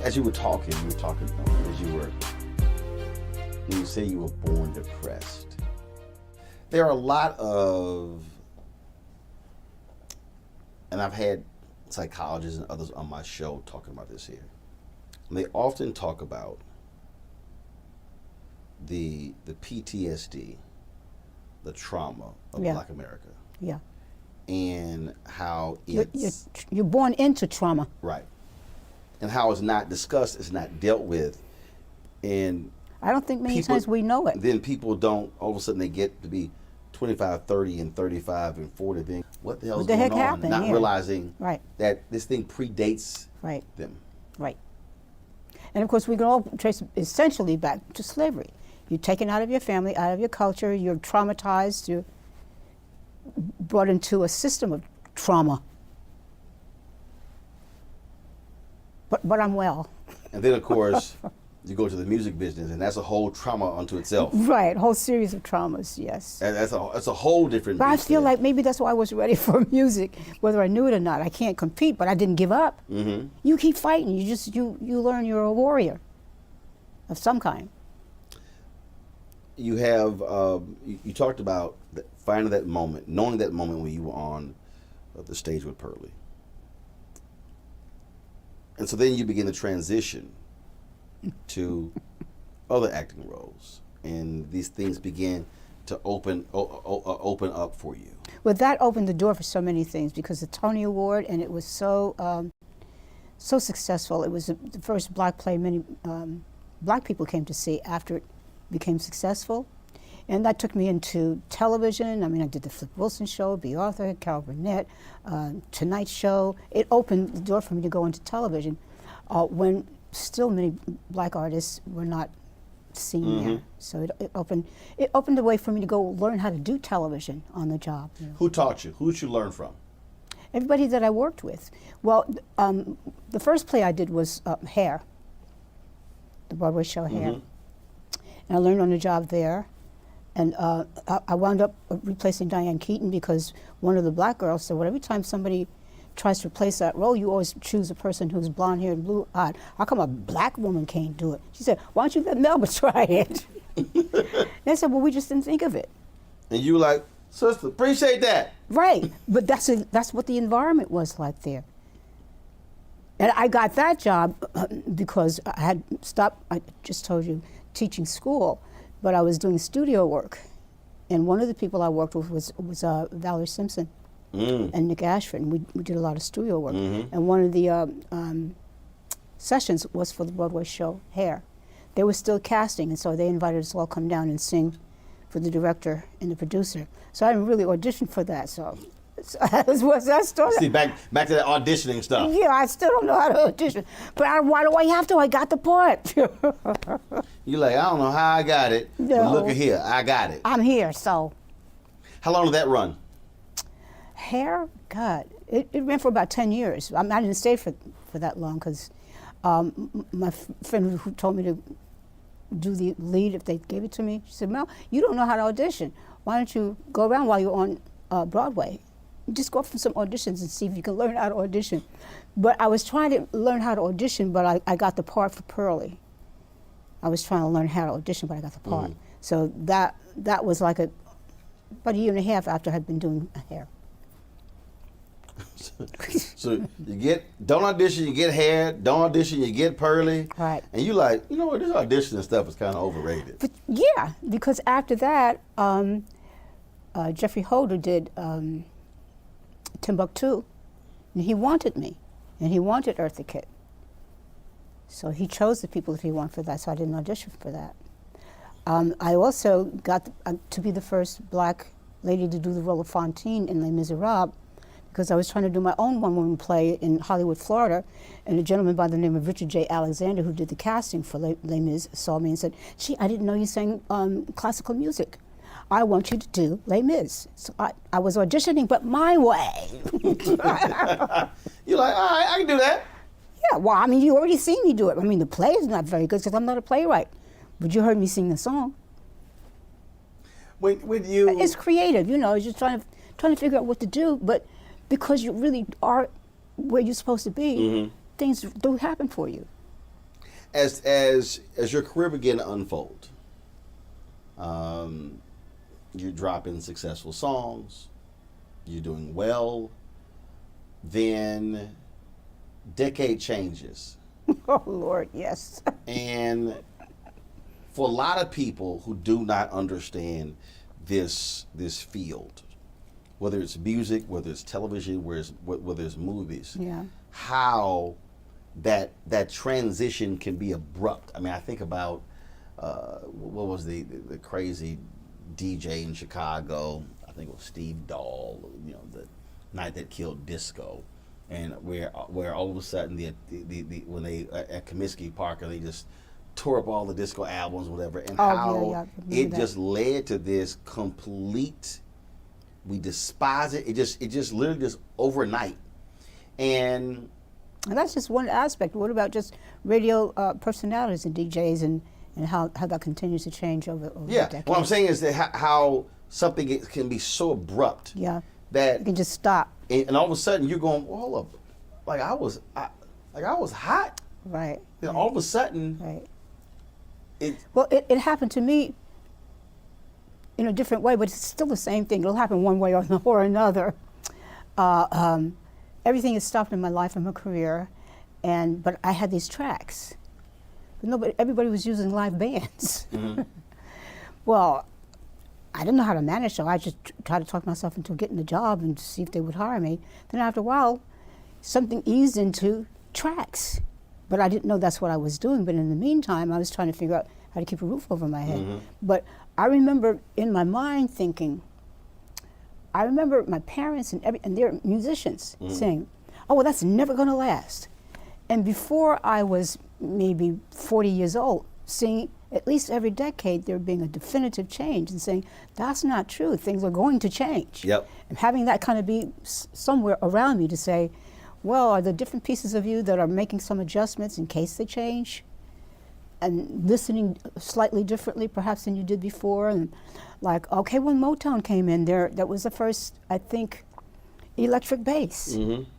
As you were talking, as you were, when you say you were born depressed, there are a lot of, and I've had psychologists and others on my show talking about this here, and they often talk about the PTSD, the trauma of Black America. Yeah. And how it's... You're born into trauma. Right. And how it's not discussed, it's not dealt with. And I don't think many times we know it. Then people don't, all of a sudden they get to be 25, 30, and 35, and 40, then what the hell is going on? Happened? Not realizing that this thing predates them. Right. And of course, we can all trace essentially back to slavery. You're taken out of your family, out of your culture, you're traumatized, you're brought into a system of trauma. But I'm well. And then, of course, you go to the music business, and that's a whole trauma unto itself. Right, a whole series of traumas, yes. And that's a whole different But I feel like maybe that's why I was ready for music, whether I knew it or not. I can't compete, but I didn't give up. Mm-hmm. You keep fighting. You learn you're a warrior of some kind. You have, you talked about finding that moment, knowing that moment when you were on the stage with Pearlie. And so then you begin to transition to other acting roles, and these things begin to open up for you. Well, that opened the door for so many things, because the Tony Award, and it was so successful. It was the first black play many black people came to see after it became successful, and that took me into television. I mean, I did the Flip Wilson Show, B. Arthur, Carol Burnett, Tonight Show. It opened the door for me to go into television when still many black artists were not seen there. So it opened the way for me to go learn how to do television on the job. You know. Who taught you? Who did you learn from? Everybody that I worked with. Well, the first play I did was Hair, the Broadway show Hair. And I learned on the job there. And I wound up replacing Diane Keaton, because one of the black girls said, well, every time somebody tries to replace that role, you always choose a person who's blonde-haired and blue-eyed. How come a black woman can't do it? She said, why don't you let Melba try it? And I said, well, we just didn't think of it. And you were like, sister, appreciate that. Right, but that's what the environment was like there. And I got that job because I had stopped, I just told you, teaching school, but I was doing studio work. And one of the people I worked with was Valerie Simpson and Nick Ashford, and we did a lot of studio work. And one of the sessions was for the Broadway show Hair. They were still casting, and so they invited us all come down and sing for the director and the producer. So I didn't really audition for that, so So that's what I started. See, back to that auditioning stuff. Yeah, I still don't know how to audition. But why do I have to? I got the part. You're like, I don't know how I got it, but No. look at here, I got it. I'm here, so. How long did that run? Hair, God, it ran for about 10 years. I didn't stay for that long because my friend who told me to do the lead, if they gave it to me, she said, Mel, you don't know how to audition. Why don't you go around while you're on Broadway? Just go for some auditions and see if you can learn how to audition. But I was trying to learn how to audition, but I got the part for Pearlie. I was trying to learn how to audition, but I got the part. So that was like about a year and a half after I had been doing hair. So don't audition, you get hair. Don't audition, you get Pearlie. Right. And you like, you know what? This auditioning stuff is kind of overrated. But yeah, because after that, Jeffrey Holder did Timbuktu, and he wanted me, and he wanted Eartha Kitt. So he chose the people that he wanted for that, so I didn't audition for that. I also got to be the first black lady to do the role of Fantine in Les Miserables, because I was trying to do my own one-woman play in Hollywood, Florida, and a gentleman by the name of Richard J. Alexander, who did the casting for Les Mis, saw me and said, gee, I didn't know you sang classical music. I want you to do Les Mis. So I was auditioning, but my way. You're like, all right, I can do that. Yeah, well, I mean, you already seen me do it. I mean, the play is not very good because I'm not a playwright, but you heard me sing the song. When you... It's creative, you know, you're trying to figure out what to do, but because you really are where you're supposed to be, things do happen for you. As your career began to unfold, you're dropping successful songs, you're doing well, then decade changes. Oh, Lord, yes. And for a lot of people who do not understand this field, whether it's music, whether it's television, whether it's movies, Yeah. how that transition can be abrupt. I mean, I think about what was the crazy DJ in Chicago? I think it was Steve Dahl. You know, the night that killed disco, and where all of a sudden when they at Comiskey Park, they just tore up all the disco albums, whatever, and how it just led to this complete. We despise it. It just literally just overnight, and that's just one aspect. What about just radio personalities and DJs and how that continues to change over decades? What I'm saying is that how something can be so abrupt. Yeah. That you can just stop. And all of a sudden you're going, well, hold up, like I was hot. Right. Then all of a sudden. Right. It happened to me in a different way, but it's still the same thing. It'll happen one way or another. Everything has stopped in my life and my career, but I had these tracks. But everybody was using live bands. Well, I didn't know how to manage, so I just tried to talk myself into getting a job and see if they would hire me. Then after a while, something eased into tracks. But I didn't know that's what I was doing. But in the meantime, I was trying to figure out how to keep a roof over my head. But I remember in my mind thinking, I remember my parents and they're musicians saying, oh, well, that's never going to last. And before I was maybe 40 years old, seeing at least every decade there being a definitive change and saying, that's not true, things are going to change. Yep. And having that kind of be somewhere around me to say, well, are there different pieces of you that are making some adjustments in case they change? And listening slightly differently perhaps than you did before. And like, okay, when Motown came in there, that was the first, I think, electric bass.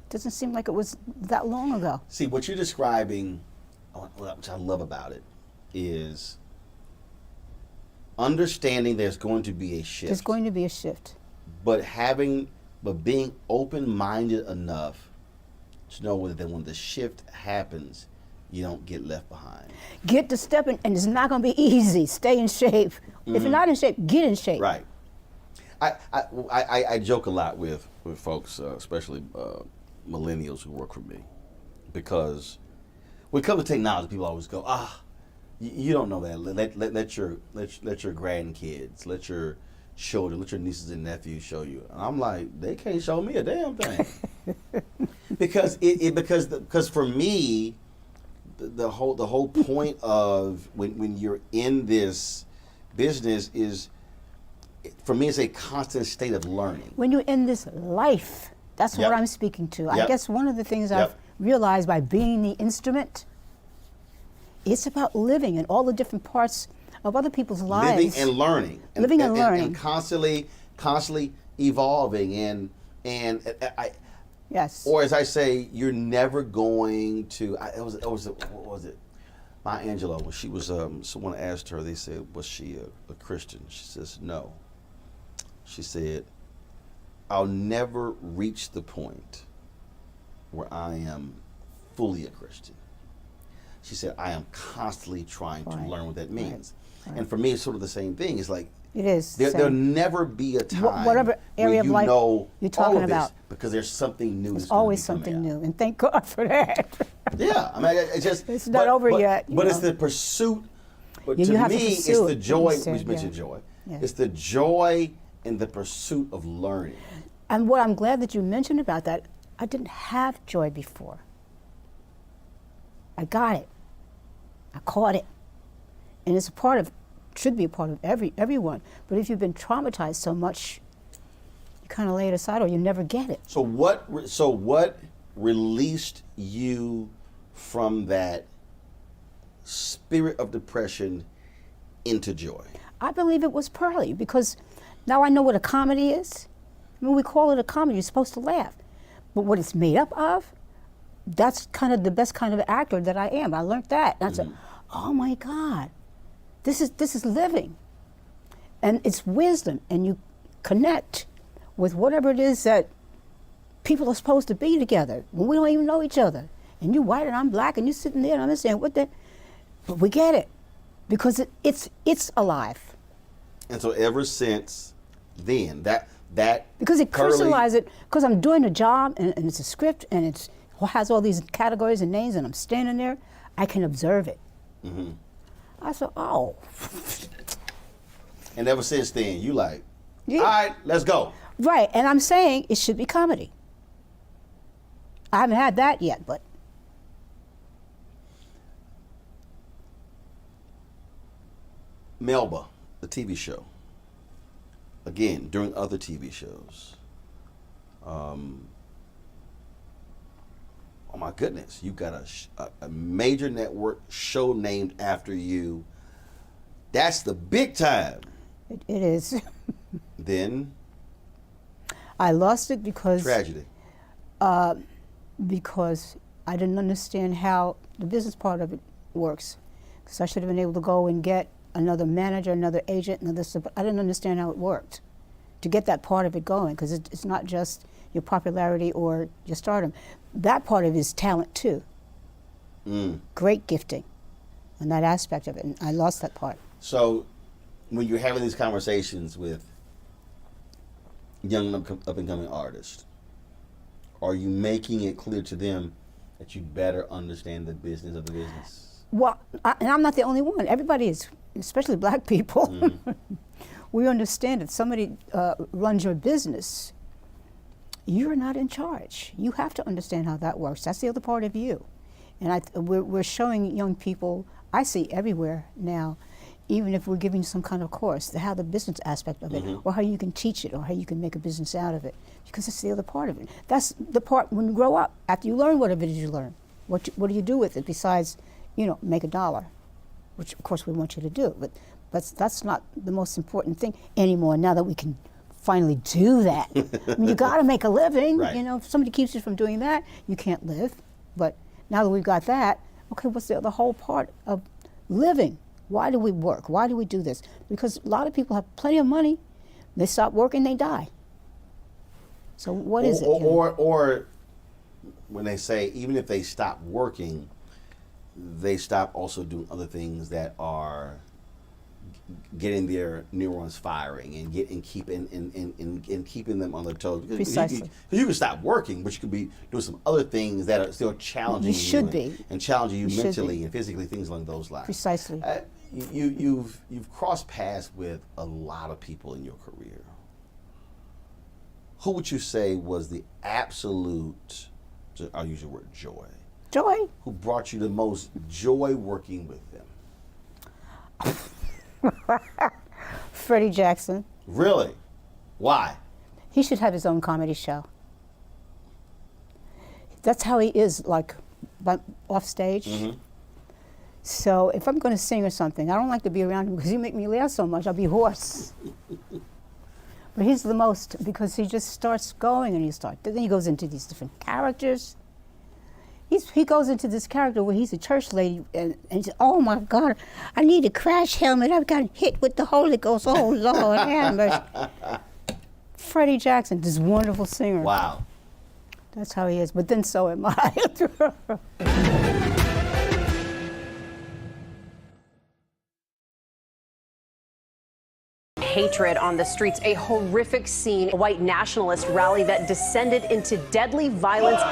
Doesn't seem like it was that long ago. See, what you're describing, which I love about it, is understanding there's going to be a shift. There's going to be a shift. But being open-minded enough to know that when the shift happens, you don't get left behind. Get to stepping, and it's not going to be easy. Stay in shape. If you're not in shape, get in shape. Right. I joke a lot with folks, especially millennials who work for me, because when it comes to technology, people always go, you don't know that. Let your grandkids, let your children, let your nieces and nephews show you. And I'm like, they can't show me a damn thing. because for me, the whole point of when you're in this business is, for me, it's a constant state of learning. When you're in this life, that's Yep. what I'm speaking to. I Yep. guess one of the things Yep. I've realized by being the instrument, it's about living in all the different parts of other people's lives. Living and learning. Living and learning. And constantly evolving. And Yes. or as I say, you're never going to. What was it? Maya Angelou, when she was, someone asked her, they said, was she a Christian? She says, no. She said, I'll never reach the point where I am fully a Christian. She said, I am constantly trying to learn what that means. Right. And for me, it's sort of the same thing. It's like, it is. there'll never be a time whatever area where of you life know you're talking all of this, about, because there's something new. There's always something new, and thank God for that. Yeah, I mean, it's just it's not over yet. But it's the pursuit. But Yeah, to you have me, to it's pursue the it, joy. you said, We mentioned yeah. joy. Yeah. It's the joy in the pursuit of learning. And what I'm glad that you mentioned about that, I didn't have joy before. I got it. I caught it. And it's a part of, should be a part of everyone. But if you've been traumatized so much, you kind of lay it aside or you never get it. So what released you from that spirit of depression into joy? I believe it was Pearlie, because now I know what a comedy is. I mean, we call it a comedy, you're supposed to laugh. But what it's made up of, that's kind of the best kind of actor that I am. I learned that. And I said, oh my God, this is living. And it's wisdom, and you connect with whatever it is that people are supposed to be together when we don't even know each other. And you're white and I'm black, and you're sitting there and I'm saying, what the, but we get it, because it's alive. And so ever since then, that because it Pearlie- crystallized it, because I'm doing a job and it's a script and it has all these categories and names, and I'm standing there, I can observe it. Mm-hmm. I said, oh. And ever since then, you like, Yeah. all right, let's go. Right, and I'm saying it should be comedy. I haven't had that yet, but. Melba, the TV show. Again, during other TV shows. Oh my goodness, you've got a major network show named after you. That's the big time. It is. Then I lost it because tragedy. Because I didn't understand how the business part of it works. Because I should have been able to go and get another manager, another agent, another stuff. I didn't understand how it worked to get that part of it going, because it's not just your popularity or your stardom. That part of it is talent too. Great gifting and that aspect of it, and I lost that part. So when you're having these conversations with young up-and-coming artists, are you making it clear to them that you better understand the business of the business? Well, and I'm not the only one. Everybody is, especially black people. We understand that somebody runs your business. You're not in charge. You have to understand how that works. That's the other part of you. And we're showing young people, I see everywhere now, even if we're giving some kind of course, how the business aspect of it, or how you can teach it, or how you can make a business out of it, because it's the other part of it. That's the part when you grow up, after you learn whatever it is you learn. What do you do with it besides, make a dollar, which of course we want you to do, but that's not the most important thing anymore, now that we can finally do that. I mean, you got to make a living. Right. If somebody keeps you from doing that, you can't live. But now that we've got that, okay, what's the whole part of living? Why do we work? Why do we do this? Because a lot of people have plenty of money. They stop working, they die. So what is it? Or when they say, even if they stop working, they stop also doing other things that are getting their neurons firing and keeping them on their toes. Precisely. You can stop working, but you could be doing some other things that are still challenging You should be. and challenging you You should mentally be. and physically, things along those lines. Precisely. You've crossed paths with a lot of people in your career. Who would you say was the absolute, I'll use your word, joy? Joy? Who brought you the most joy working with them? Freddie Jackson. Really? Why? He should have his own comedy show. That's how he is, like, off stage. Mm-hmm. So if I'm going to sing or something, I don't like to be around him because he make me laugh so much. I'll be hoarse. But he's the most, because he just starts going and then he goes into these different characters. He goes into this character where he's a church lady and he says, oh my God, I need a crash helmet. I've got hit with the Holy Ghost. Oh Lord, have mercy. Freddie Jackson, this wonderful singer. Wow. That's how he is, but then so am I. Hatred on the streets, a horrific scene, a white nationalist rally that descended into deadly violence.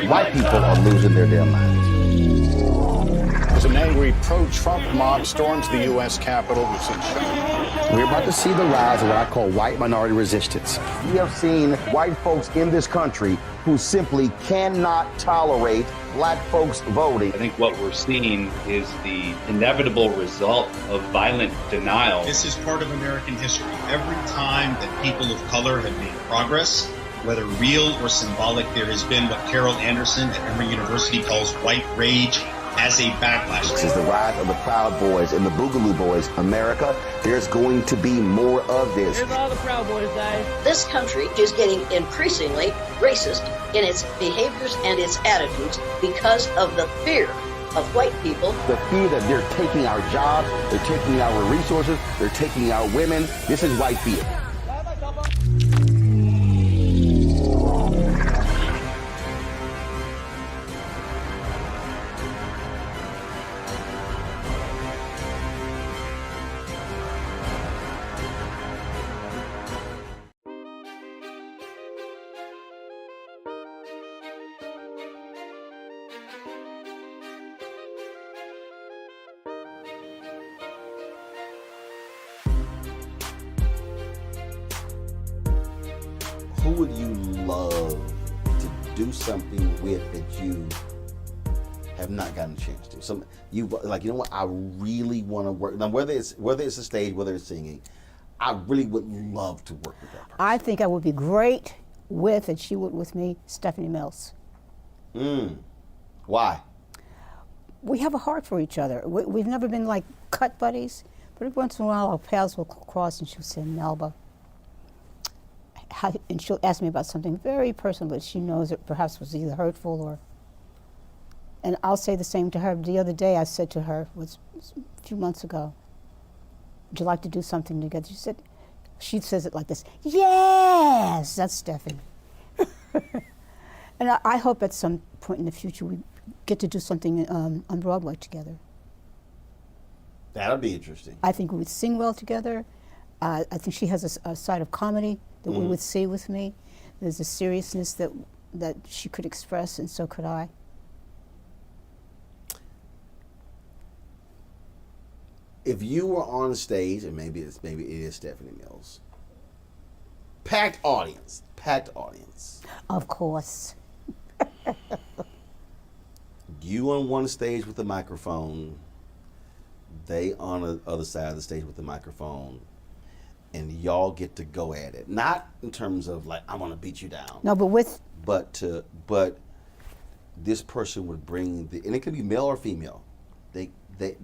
White people are losing their damn minds. As an angry pro-Trump mob storms the U.S. Capitol, We're about to see the rise of what I call white minority resistance. We have seen white folks in this country who simply cannot tolerate black folks voting. I think what we're seeing is the inevitable result of violent denial. This is part of American history. Every time that people of color have made progress, whether real or symbolic, there has been what Carol Anderson at Emory University calls white rage as a backlash. This is the rise of the Proud Boys and the Boogaloo Boys. America, there's going to be more of this. Here's all the Proud Boys, guys. This country is getting increasingly racist in its behaviors and its attitudes because of the fear of white people. The fear that they're taking our jobs, they're taking our resources, they're taking our women. This is white fear. Who would you love to do something with that you have not gotten a chance to? Some you like, you know what? I really want to work. Now, whether it's a stage, whether it's singing, I really would love to work with that person. I think I would be great with, and she would with me, Stephanie Mills. Why? We have a heart for each other. We've never been like cut buddies, but every once in a while our paths will cross, and she'll say, Melba. And she'll ask me about something very personal that she knows it perhaps was either hurtful or. And I'll say the same to her. The other day I said to her, was a few months ago, would you like to do something together? She says it like this, yes, that's Stephanie. And I hope at some point in the future we get to do something on Broadway together. That'll be interesting. I think we would sing well together. I think she has a side of comedy that we would see with me. There's a seriousness that she could express, and so could I. If you were on stage, and maybe it is Stephanie Mills, packed audience. Of course. You on one stage with the microphone, they on the other side of the stage with the microphone, and y'all get to go at it. Not in terms of like, I'm gonna beat you down. No, but but this person would bring and it could be male or female.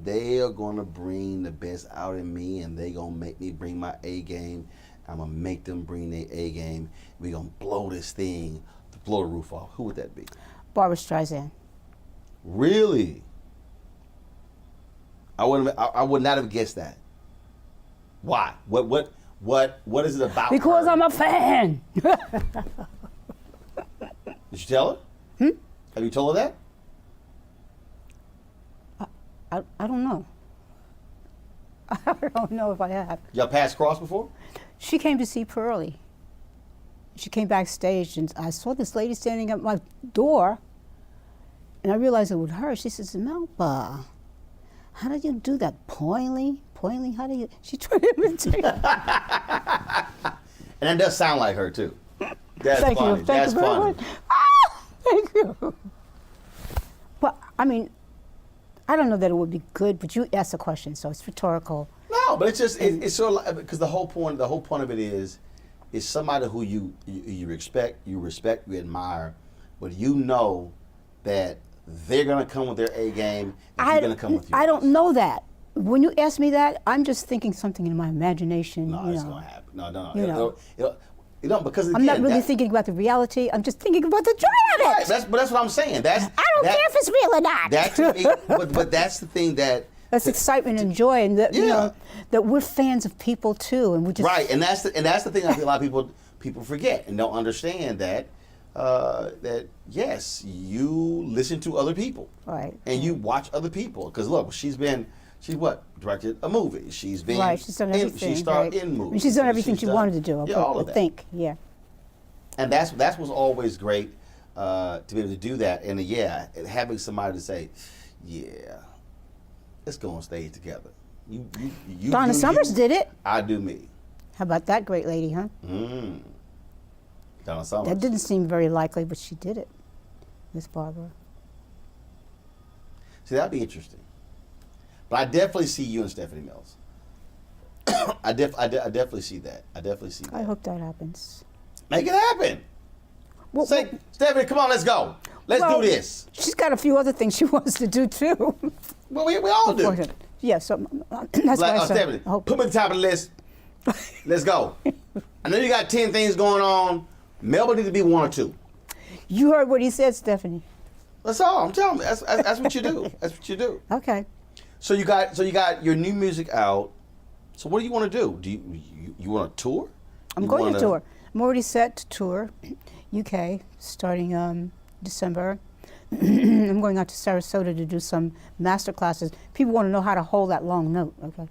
They are gonna bring the best out in me, and they gonna make me bring my A game. I'm gonna make them bring their A game. We gonna blow this thing, blow the roof off. Who would that be? Barbra Streisand. Really? I would not have guessed that. Why? What is it about? Because her? I'm a fan. Did you tell her? Have you told her that? I don't know. I don't know if I have. Y'all passed cross before? She came to see Pearlie. She came backstage, and I saw this lady standing at my door, And I realized it with her. She says, Melba, how do you do that? Poinly? How do you? She tried to imitate. And that does sound like her too. That's Thank funny. you. That's Thank you very funny. much. Ah, thank you. But I mean, I don't know that it would be good. But you asked a question, so it's rhetorical. No, but it's just it's sort of like, because the whole point of it is somebody who you respect, you admire, but you know that they're gonna come with their A game, and you're gonna come with yours. I don't know that. When you ask me that, I'm just thinking something in my imagination. No, it's gonna happen. No. Because again, I'm not really thinking about the reality. I'm just thinking about the joy of it. Right, but that's what I'm saying. I don't care if it's real or not. But that's the thing that. That's excitement and joy, and that you know that we're fans of people too, and we just right. And that's the thing I think a lot of people forget and don't understand that that yes, you listen to other people, right, and you watch other people. Because look, she's directed a movie. She's been right. She's done everything. She starred right. in movies. And she's done everything she wanted to do. Yeah, all of that. And that's what's always great to be able to do that. And having somebody to say, yeah, let's go on stage together. You Donna Summers did it. I do me. How about that great lady, huh? Donna Summers. That didn't seem very likely, but she did it, Miss Barbara. See, that'd be interesting. But I definitely see you and Stephanie Mills. I definitely see that. I hope that happens. Make it happen. Well, say, Stephanie, come on, let's go. Let's do this. She's got a few other things she wants to do too. Well, we all do. Yeah, so that's why I said. Stephanie, put me at the top of the list. Let's go. I know you got 10 things going on. Melba needs to be 1 or 2. You heard what he said, Stephanie. That's all. I'm telling you. That's what you do. That's what you do. Okay. So you got your new music out. So what do you want to do? Do you want to tour? I'm going to tour. I'm already set to tour UK starting December. I'm going out to Sarasota to do some master classes. People want to know how to hold that long note. Okay.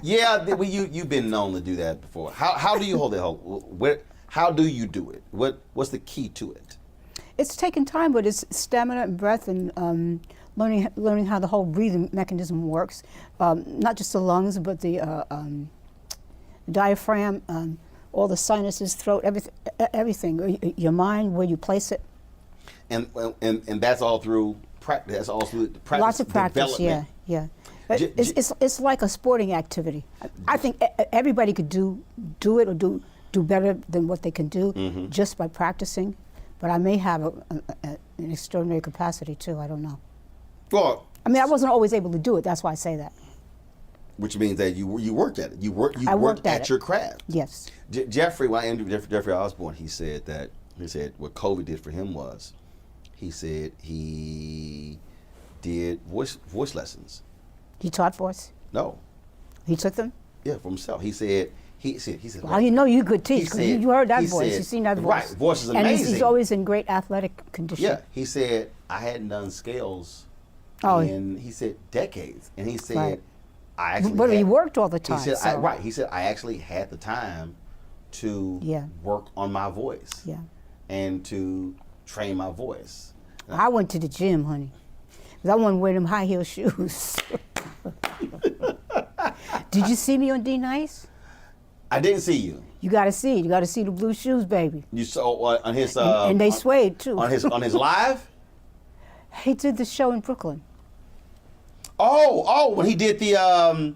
Yeah, you've been known to do that before. How do you hold that? How do you do it? What's the key to it? It's taken time, but it's stamina and breath and learning how the whole breathing mechanism works. Not just the lungs, but the diaphragm, all the sinuses, throat, everything. Your mind, where you place it. And that's all through practice. That's all through practice. Lots of practice. Yeah. It's like a sporting activity. I think everybody could do it or do better than what they can do just by practicing. But I may have an extraordinary capacity too. I don't know. Well, I mean, I wasn't always able to do it. That's why I say that. Which means that you worked at it. You worked at your craft. Yes. Jeffrey, when I interviewed Jeffrey Osborne, he said what COVID did for him was, he said he did voice lessons. He taught voice? No. He took them? Yeah, for himself. He said. Well, you know you could teach because you heard that voice. You've seen that voice. Right, voice is amazing. And he's always in great athletic condition. Yeah, he said I hadn't done scales in he said decades, and he said I actually. But he worked all the time. He said He said I actually had the time to work on my voice. Yeah. And to train my voice. I went to the gym, honey, because I wanted to wear them high heel shoes. Did you see me on D Nice? I didn't see you. You got to see. You got to see the blue shoes, baby. You saw on his and they swayed too. On his live. He did the show in Brooklyn. Oh, when he did the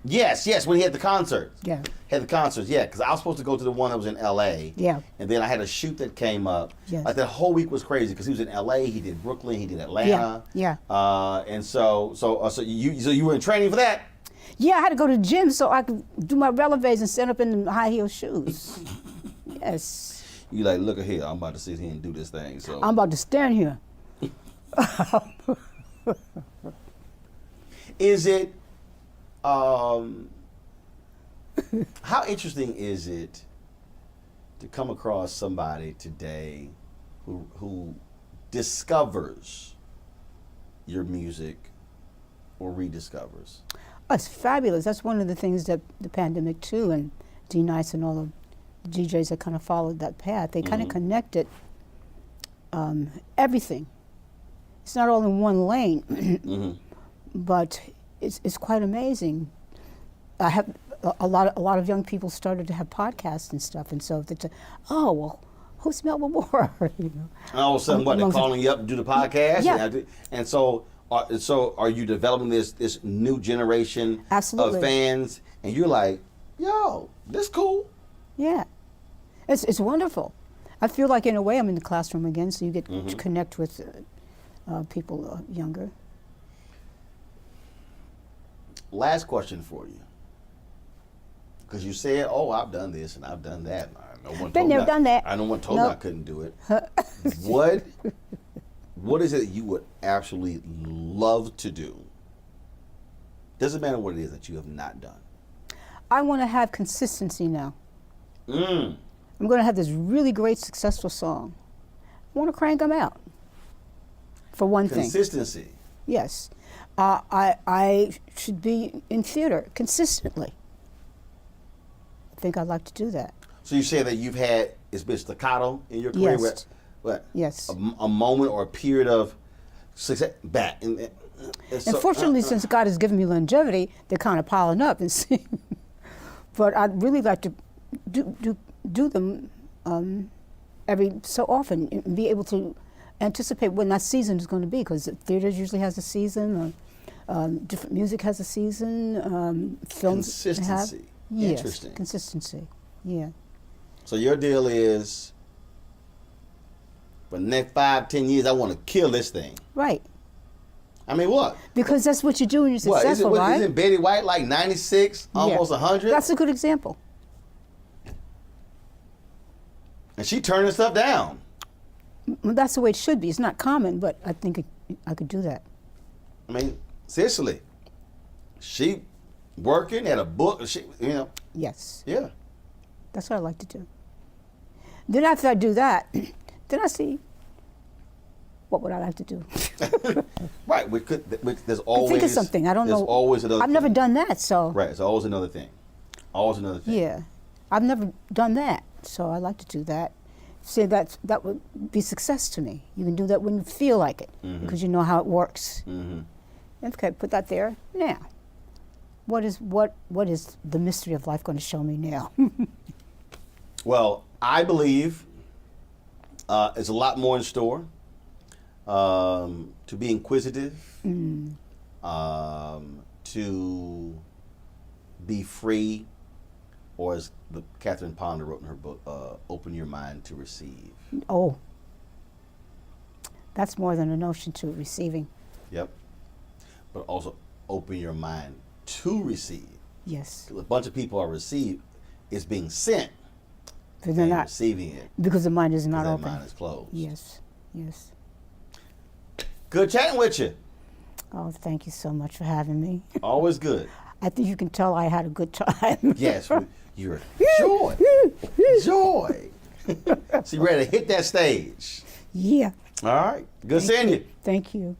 yes, when he had the concert. Yeah. Had the concerts, yeah, because I was supposed to go to the one that was in L.A. Yeah. And then I had a shoot that came up. Yes. Like that whole week was crazy because he was in L.A., he did Brooklyn, he did Atlanta. Yeah. And so you were in training for that. Yeah, I had to go to the gym so I could do my releves and stand up in the high heel shoes. Yes. You like, look at here, I'm about to sit here and do this thing. So I'm about to stand here. Is it how interesting is it to come across somebody today who discovers your music or rediscovers? Oh, it's fabulous. That's one of the things that the pandemic too, and D Nice and all of the DJs that kind of followed that path, they kind of connected everything. It's not all in one lane, but it's quite amazing. I have a lot of young people started to have podcasts and stuff, and so they say, "Oh, well, who's Melba Moore?" You know. And all of a sudden, what, they're calling you up to do the podcast? Yeah. And so are you developing this new generation Absolutely. of fans? And you're like, yo, this cool. Yeah, it's wonderful. I feel like in a way I'm in the classroom again, so you get to connect with people younger. Last question for you. Because you said, oh, I've done this and I've done that. No one Been there, done that. I no one told me I couldn't do it. What is it that you would absolutely love to do? Doesn't matter what it is that you have not done. I want to have consistency now. Mm. I'm going to have this really great, successful song. I want to crank them out. For one thing. Consistency. Yes. I should be in theater consistently. I think I'd like to do that. So you say that it's been staccato in your career? Yes. What? Yes. A moment or a period of success back. And so, fortunately, since God has given me longevity, they're kind of piling up and see. But I'd really like to do them every so often and be able to anticipate when that season is going to be, because theaters usually has a season, or different music has a season, films consistency. have. Yes, interesting. Consistency. Yeah. So your deal is, for the next 5-10 years, I want to kill this thing. Right. I mean, what? Because that's what you do when you're successful, right? Isn't Betty White like 96, almost 100? That's a good example. And she turning stuff down. Well, that's the way it should be. It's not common, but I think I could do that. I mean, seriously, she working at a book, Yes. Yeah. That's what I like to do. Then after I do that, then I see what would I like to do. Right. There's always. Think of something. I don't know. There's always another. I've never done that, so. Right. It's always another thing. Always another thing. Yeah, I've never done that, so I like to do that. Say that would be success to me. You can do that when you feel like it, because you know how it works. Okay, put that there. Now, what is the mystery of life going to show me now? Well, I believe there's a lot more in store. To be inquisitive, to be free, or as Catherine Ponder wrote in her book, open your mind to receive. Oh, that's more than a notion to receiving. Yep. But also open your mind to receive. Yes. A bunch of people are it's being sent. But they're not receiving it. Because the mind is not open. The mind is closed. Yes, yes. Good chatting with you. Oh, thank you so much for having me. Always good. I think you can tell I had a good time. Yes, you're joy. Joy. So you ready to hit that stage? Yeah. All right. Good seeing you. Thank you.